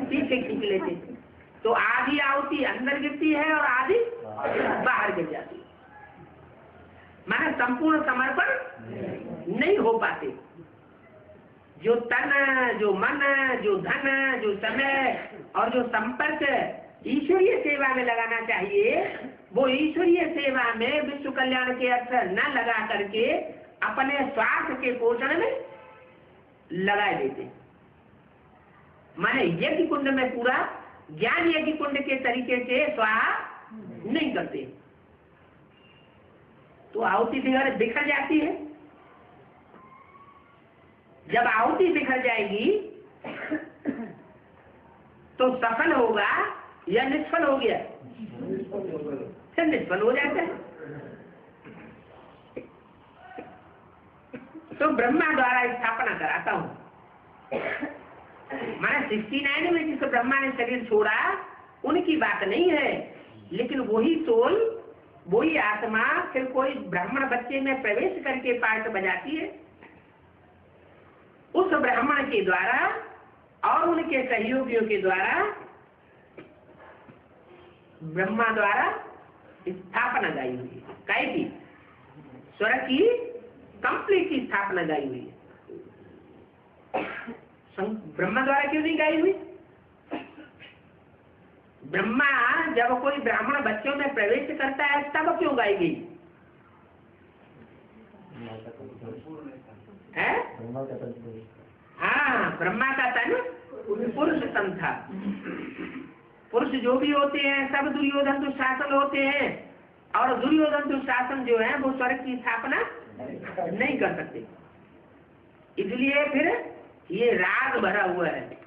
पीछे खींच लेते हैं। तो आधी आहुति अंदर गिरती है और आधी बाहर गिर जाती है। माने संपूर्ण समर्पण नहीं हो पाते। जो तन, जो मन, जो धन, जो समय और जो संपर्क ईश्वरीय सेवा में लगाना चाहिए, वो ईश्वरीय सेवा में विश्व कल्याण के अर्थ न लगा करके अपने स्वार्थ के पोषण में लगा देते। माने यज्ञ कुंड में पूरा ज्ञान यज्ञ कुंड के तरीके से स्वाहा नहीं करते। तो आहुति बिखर जाती है। जब आहुति बिखर जाएगी तो सफल होगा या निष्फल हो गया? फिर निष्फल हो जाता है। तो ब्रह्मा द्वारा स्थापना कराता हूं। मैंने 69 में जिस ब्रह्मा ने शरीर छोड़ा उनकी बात नहीं है, लेकिन वही सोल, वही आत्मा फिर कोई ब्राह्मण बच्चे में प्रवेश करके पार्ट बजाती है। उस ब्राह्मण के द्वारा और उनके सहयोगियों के द्वारा ब्रह्मा द्वारा स्थापना गाई हुई है। काय की? स्वर्ग की कंप्लीट की स्थापना गाई हुई है। ब्रह्मा द्वारा क्यों नहीं गाई हुई? ब्रह्मा जब कोई ब्राह्मण बच्चों में प्रवेश करता है तब क्यों गाई गई है? हाँ, ब्रह्मा का तन पुरुष तन था। पुरुष जो भी होते हैं सब दुर्योधन दुशासन होते हैं और दुर्योधन दुशासन जो है वो स्वर्ग की स्थापना नहीं कर सकते। इसलिए फिर ये राग भरा हुआ है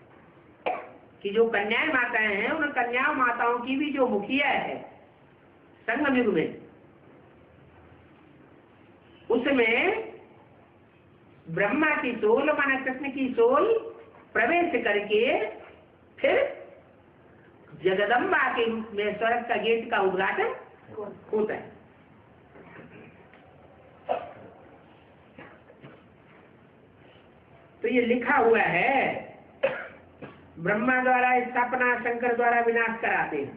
कि जो कन्याएं माताएं हैं उन कन्या माताओं की भी जो मुखिया है संगम युग में, उसमें ब्रह्मा की सोल माना कृष्ण की सोल प्रवेश करके फिर जगदम्बा के रूप में स्वर्ग का गेट का उद्घाटन होता है। तो ये लिखा हुआ है, ब्रह्मा द्वारा स्थापना, शंकर द्वारा विनाश कराते हैं।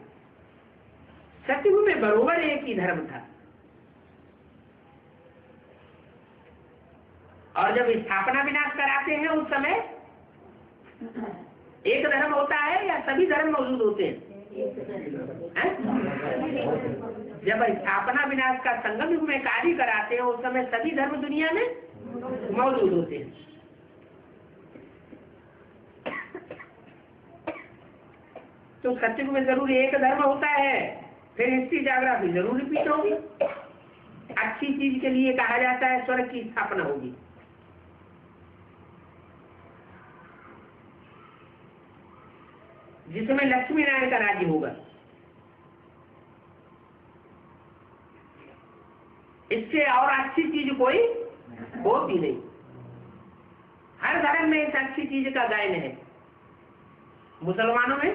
सतयुग में बरोबर एक ही धर्म था और जब स्थापना विनाश कराते हैं उस समय एक धर्म होता है या सभी धर्म मौजूद होते हैं? जब स्थापना विनाश का संगम युग में कार्य कराते हैं उस समय सभी धर्म दुनिया में मौजूद होते हैं। तो सत्युग में जरूर एक धर्म होता है, फिर हिस्ट्री ज्योग्राफी जरूर रिपीट होगी। अच्छी चीज के लिए कहा जाता है स्वर्ग की स्थापना होगी। जिसमें लक्ष्मी नारायण का राज्य होगा। इससे और अच्छी चीज कोई होती नहीं। हर धर्म में इस अच्छी चीज का गायन है। मुसलमानों में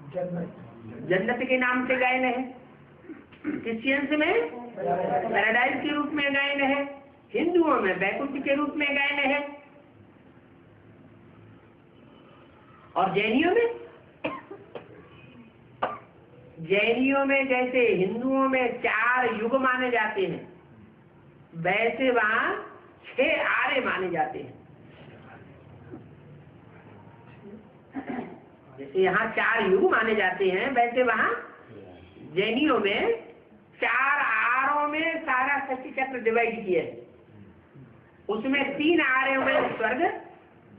जन्नत के नाम से गायन है, क्रिश्चियंस में पैराडाइज के रूप में गायन है, हिंदुओं में बैकुंठ के रूप में गायन है और जैनियों में जैसे हिंदुओं में 4 युग माने जाते हैं, वैसे वहां 6 आर्य माने जाते हैं। जैसे यहाँ 4 युग माने जाते हैं, वैसे वहां जैनियों में 4 आरों में सारा सृष्टि चक्र डिवाइड किया है। उसमें 3 आरों में स्वर्ग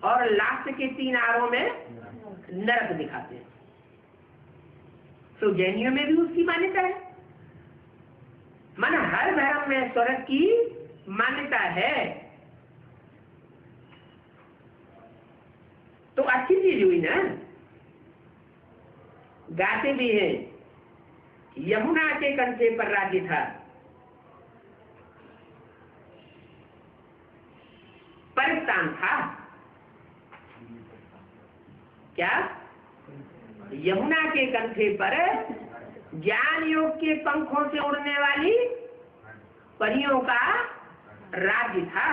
और लास्ट के 3 आरों में नरक दिखाते हैं। तो जैनियों में भी उसकी मान्यता है। मन हर धर्म में स्वर्ग की मान्यता है। तो अच्छी चीज हुई ना। गाते भी हैं, यमुना के कंठे पर राज्य था, परिस्तान था। क्या? यमुना के कंठे पर ज्ञान योग के पंखों से उड़ने वाली परियों का राज्य था।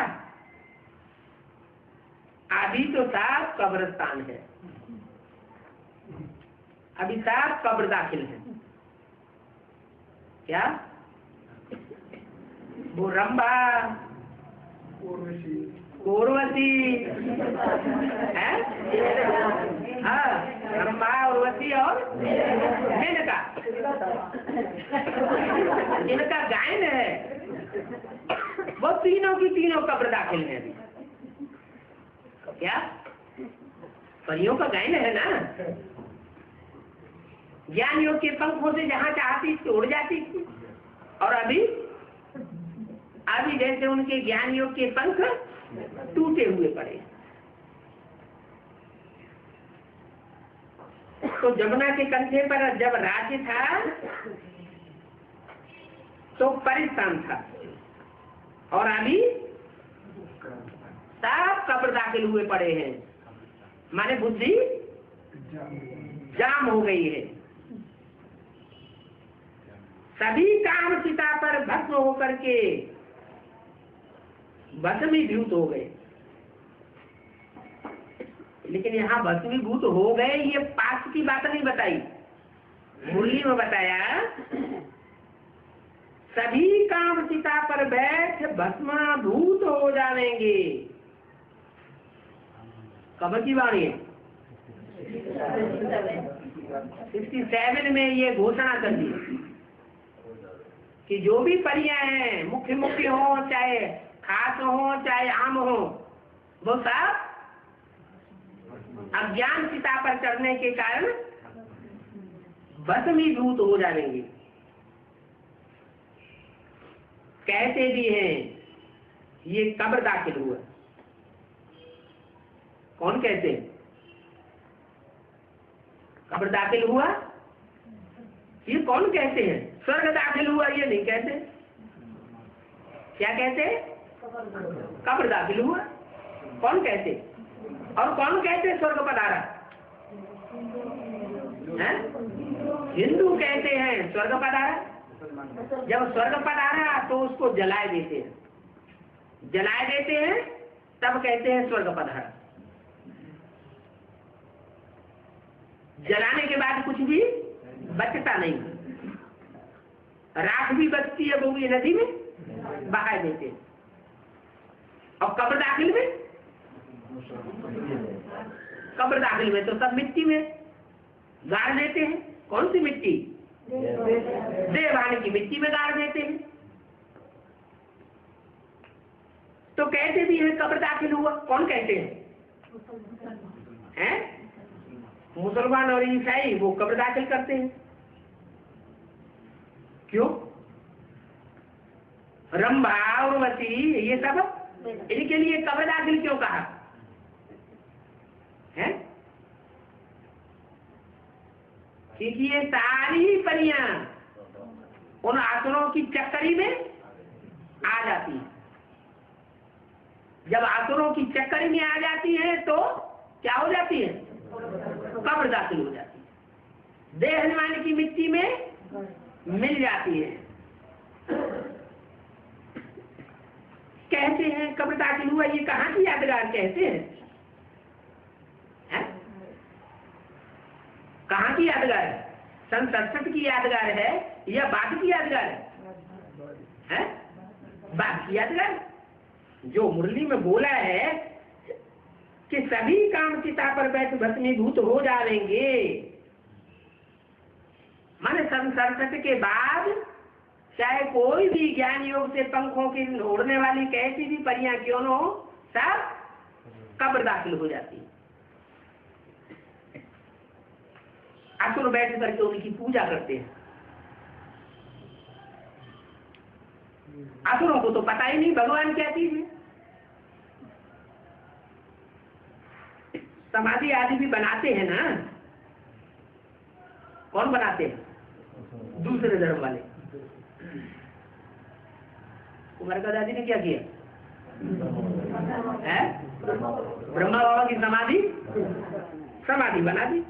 अभी तो साफ कब्रिस्तान है, अभी साफ कब्र दाखिल है। क्या? वो रंभा, उर्वशी है, हाँ, रंभा, उर्वशी और मेनका, इनका गायन है। वो तीनों की तीनों कब्र दाखिल है। क्या? परियों का गायन है ना। ज्ञान योग के पंखों से जहां चाहती थी उड़ जाती थी, और अभी जैसे उनके ज्ञान योग के पंख टूटे हुए पड़े। तो जमुना के कंठे पर जब राज्य था तो परिस्तान था, और अभी सब कब्र दाखिल हुए पड़े हैं। माने बुद्धि जाम हो गई है। सभी काम चिता पर भस्म होकर के भस्मीभूत हो गए। लेकिन यहाँ भस्मीभूत हो गए, ये पास की बात नहीं बताई, मुरली में बताया सभी काम चिता पर बैठ भस्मीभूत हो जाएंगे। कब की वाणी है? 67 में ये घोषणा कर दी कि जो भी परियां हैं, मुख्य मुख्य हो, चाहे खास हो चाहे आम हो, वो सब अज्ञान चिता पर चढ़ने के कारण भस्मीभूत हो जाएंगे। कहते भी हैं ये कब्र दाखिल हुआ। कौन कहते हैं कब्र दाखिल हुआ? ये कौन कहते हैं? स्वर्ग दाखिल हुआ ये नहीं कहते। क्या कहते? कब्र दाखिल हुआ। कौन कहते? और कौन कहते स्वर्ग पधारा? हिंदू कहते हैं स्वर्ग पधारा। जब स्वर्ग पधारा तो उसको जलाए देते हैं, तब कहते हैं स्वर्ग पधारा। जलाने के बाद कुछ भी बचता नहीं, राख भी बचती है, वो भी नदी में बहा देते हैं। और कब्र दाखिल में तो सब मिट्टी में गाड़ देते हैं। कौन सी मिट्टी? देवानी की मिट्टी में गाड़ देते हैं। तो कहते भी है कब्र दाखिल हुआ। कौन कहते हैं? मुसलमान और ईसाई वो कब्र दाखिल करते हैं। क्यों? रंभा, उर्वशी, ये सब इनके लिए कब्र दाखिल क्यों कहा है? क्योंकि ये सारी परियां उन आसुरों की चक्करी में आ जाती है। जब आसुरों की चक्करी में आ जाती है तो क्या हो जाती है? कब्र दाखिल हो जाती है, देह हनुमान की मिट्टी में मिल जाती है। कहते हैं कब्र दाखिल हुआ। ये कहाँ की यादगार कहते हैं? कहाँ की यादगार है? सन 67 की यादगार है या बाद की यादगार है? बाद की यादगार। जो मुरली में बोला है कि सभी काम चिता पर बैठ भस्मीभूत हो जाएंगे, माने सन 67 के बाद चाहे कोई भी ज्ञान योग से पंखों की उड़ने वाली कैसी भी परियां क्यों न हो, सब कब्र दाखिल हो जाती है। असुर बैठ करके उनकी पूजा करते हैं। असुरों को तो पता ही नहीं भगवान क्या चीज है। समाधि आदि भी बनाते हैं ना, कौन बनाते हैं? दूसरे धर्म वाले। कुमार का दादी ने क्या किया है? ब्रह्मा बाबा की समाधि बना दी।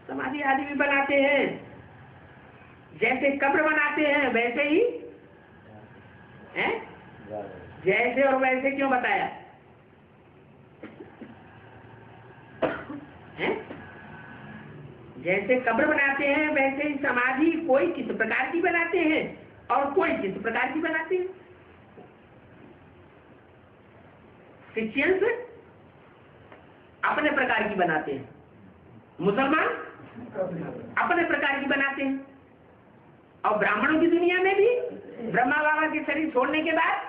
समाधि आदि भी बनाते हैं, जैसे कब्र बनाते हैं वैसे ही है। जैसे और वैसे क्यों बताया है? जैसे कब्र बनाते हैं वैसे ही समाधि कोई किस प्रकार की बनाते हैं और कोई किस प्रकार की बनाते हैं। क्रिश्चियंस अपने प्रकार की बनाते हैं, मुसलमान अपने प्रकार की बनाते हैं, और ब्राह्मणों की दुनिया में भी ब्रह्मा बाबा के शरीर छोड़ने के बाद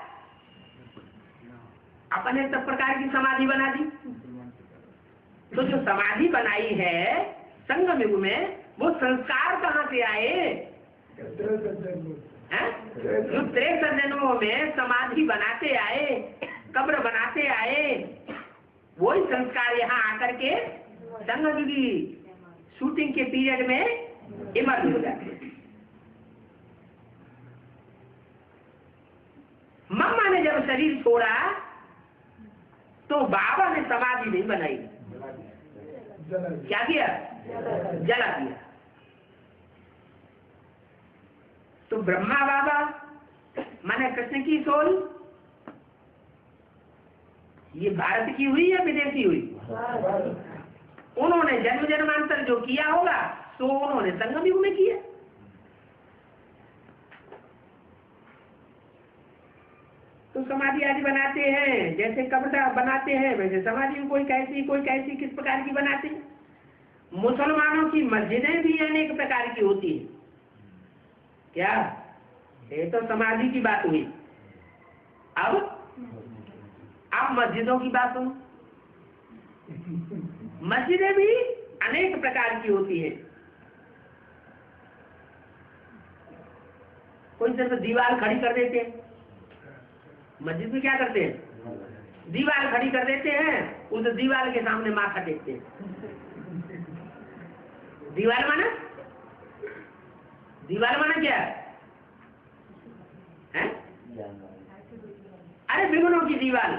अपने सब प्रकार की समाधि बना दी। तो जो समाधि बनाई है संगम युग में, वो संस्कार कहाँ से आए? जो 63 जन्मों में समाधि बनाते आए, कब्र बनाते आए, वही संस्कार यहाँ आकर के संगम युग की शूटिंग के पीरियड में इमर्ज हो जाते हैं। मम्मा ने जब शरीर छोड़ा तो बाबा ने समाधि नहीं बनाई, क्या किया? जला दिया। तो ब्रह्मा बाबा माने कृष्ण की सोल, ये भारत की हुई या विदेशी हुई? उन्होंने जन्म जन्मांतर जो किया होगा तो उन्होंने संगम युग में किया। तो समाधि आदि बनाते हैं, जैसे कब्र बनाते हैं वैसे समाधि कोई कैसी किस प्रकार की बनाते हैं। मुसलमानों की मस्जिदें भी अनेक प्रकार की होती है। क्या? ये तो समाधि की बात हुई। अब आप मस्जिदों की बात सुनो। मस्जिदें भी अनेक प्रकार की होती है। कोई जैसे दीवार खड़ी कर देते हैं, मस्जिद में क्या करते हैं? दीवार खड़ी कर देते हैं, उस दीवार के सामने माथा टेकते हैं। दीवार माना क्या है? अरे बिगुनों की दीवार,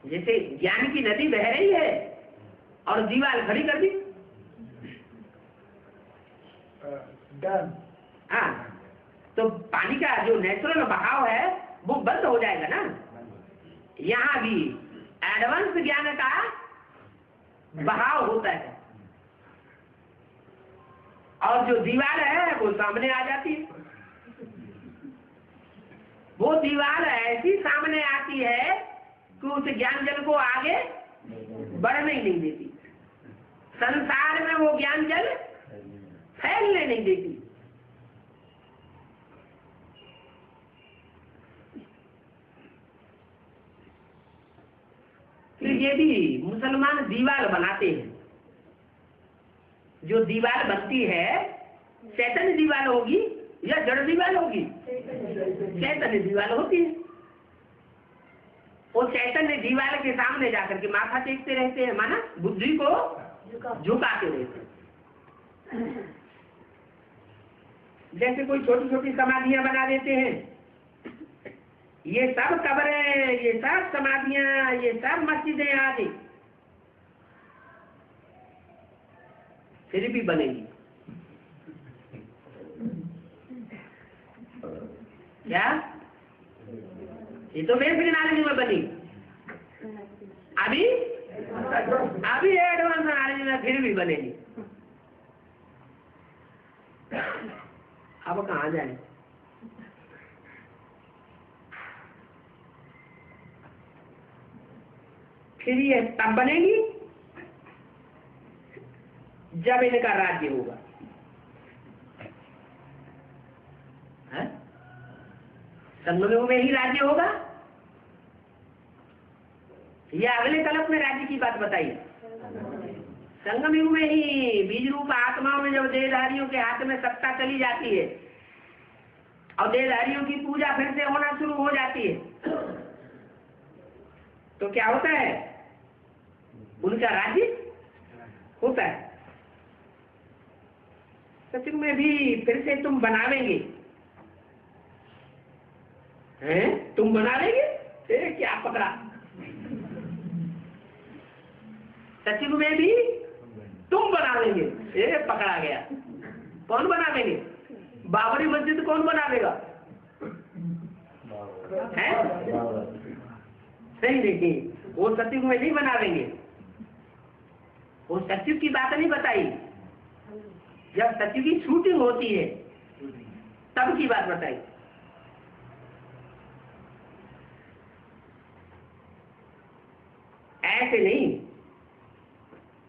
जैसे ज्ञान की नदी बह रही है और दीवार खड़ी कर दी। हाँ, तो पानी का जो नेचुरल बहाव है वो बंद हो जाएगा ना। यहाँ भी एडवांस ज्ञान का बहाव होता है, और जो दीवार है वो सामने आ जाती है। वो दीवार ऐसी सामने आती है कि उस ज्ञान जल को आगे बढ़ने ही नहीं देती। संसार में वो ज्ञान जल फैलने नहीं देती। फिर ये भी मुसलमान दीवार बनाते हैं। जो दीवार बनती है चैतन्य दीवार होगी या जड़ दीवार होगी? चैतन्य दीवार होती है। वो चैतन्य दीवार के सामने जाकर के माथा टेकते रहते हैं, माना बुद्धि को झुकाते रहते हैं। जैसे कोई छोटी छोटी समाधियां बना देते हैं, ये सब कब्रें, ये सब समाधियां, ये सब मस्जिदें आदि फिर भी बनेगी। क्या? ये तो बेसिक नॉलेज में बनी। अभी अभी एडवांस नॉलेज में फिर भी बनेगी। अब कहाँ जाए? फिर ये तब बनेगी जब इनका राज्य होगा। संगम में ही राज्य होगा या अगले कल्प में राज्य की बात बताइए? संगम युग में ही बीज रूप आत्माओं में जब देहधारियों के हाथ में सत्ता चली जाती है और देहधारियों की पूजा फिर से होना शुरू हो जाती है, तो क्या होता है? उनका राज्य होता है। सत्युग में भी फिर से तुम बनावेंगे, हैं? तुम बनावेंगे? क्या पकड़ा? सत्युग में भी तुम बनावेंगे, पकड़ा गया। कौन बनावेंगे? बाबरी मस्जिद कौन बनावेगा? है सही नहीं, वो सत्युग में नहीं बनावेंगे। वो सत्युग की बात नहीं बताई, जब सत्युग की शूटिंग होती है तब की बात बताई। ऐसे नहीं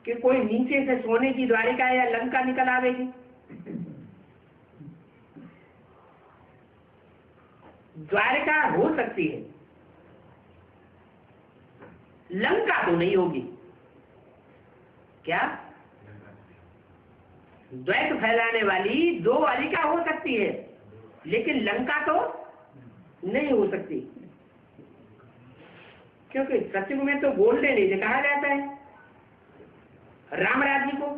कि कोई नीचे से सोने की द्वारिका या लंका निकल आवेगी। द्वारिका हो सकती है, लंका तो नहीं होगी। क्या? द्वैत फैलाने वाली दो बालिका हो सकती है, लेकिन लंका तो नहीं हो सकती, क्योंकि सत्युग में तो गोल्डन एज कहा जाता है राम राज्य को।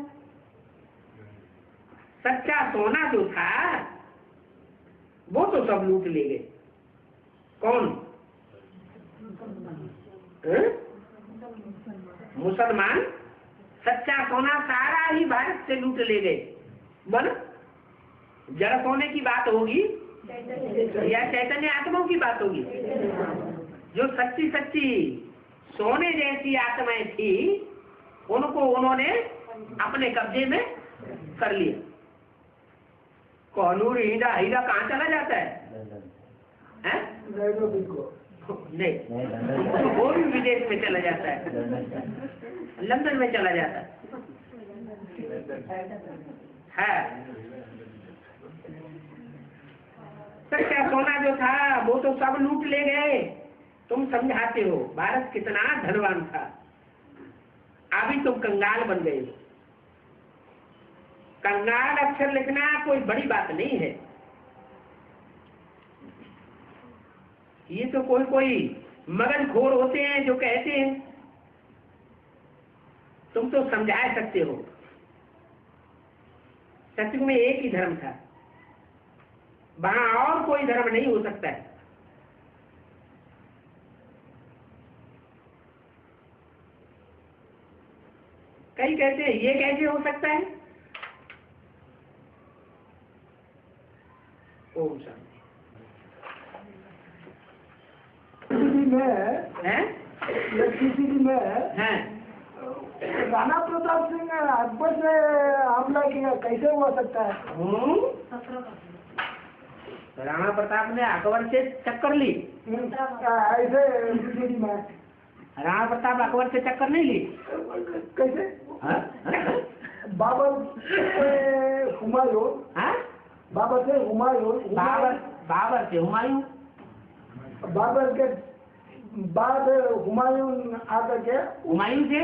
सच्चा सोना जो था वो तो सब लूट ले गए। कौन? मुसलमान। सच्चा सोना सारा ही भारत से लूट ले गए। बोलो, जड़ सोने की बात होगी या चैतन्य आत्माओं की बात होगी? जो सच्ची सच्ची सोने जैसी आत्माएं थी उनको उन्होंने अपने कब्जे में कर लिया। कोनूर हीरा हीरा कहाँ चला जाता है? हैं? नहीं, वो भी विदेश में चला जाता है, लंदन में चला जाता है। सच्चा सोना जो था वो तो सब लूट ले गए। तुम समझाते हो भारत कितना धनवान था, अभी तुम कंगाल बन गए। कंगाल अक्षर लिखना कोई बड़ी बात नहीं है। ये तो कोई कोई मगजखोर होते हैं जो कहते हैं, तुम तो समझा सकते हो। सत्युग में एक ही धर्म था, वहां और कोई धर्म नहीं हो सकता है। कई कहते हैं ये कैसे हो सकता है? ओम शांति। राणा प्रताप सिंह अकबर से हमला किया, कैसे हुआ सकता है? राणा प्रताप ने अकबर से टक्कर ली ऐसे में? राणा प्रताप अकबर से टक्कर नहीं ली। कैसे? बाबर से हुमायूं, बाबर से हुमायूं, बाबर से हुमायूं, बाबर के बाद हुमायूं आकर के हुमायूं से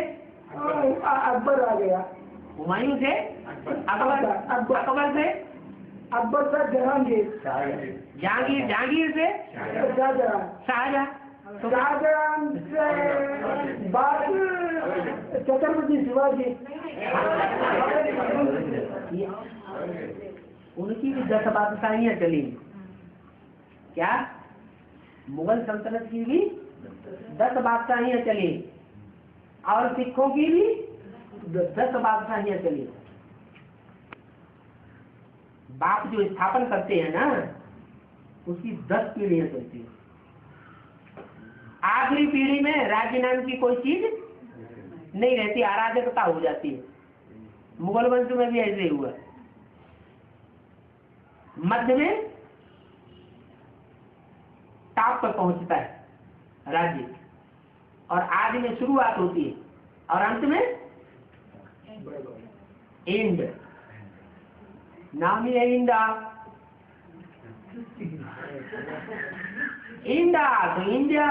अकबर आ गया, हुमायूं से अकबर, अकबर से जहांगीर, जहांगीर से शाहजहां, शाहजहां से बाद छत्रपति शिवाजी। उनकी भी 10 बादशाहियां चली। क्या? मुगल सल्तनत की भी 10 बादशाहियां चली और सिखों की भी 10 बादशाहियां चली। बाप जो स्थापन करते हैं ना, उसकी 10 पीढ़ियां चलती है। आखिरी पीढ़ी में राज्य नाम की कोई चीज नहीं रहती, अराजकता हो जाती है। मुगल वंश में भी ऐसे हुआ। मध्य में टॉप पर पहुंचता है राज्य, और आदि में शुरुआत होती है और अंत में एंड। नाम ही है इंडा। इंडा तो इंडिया।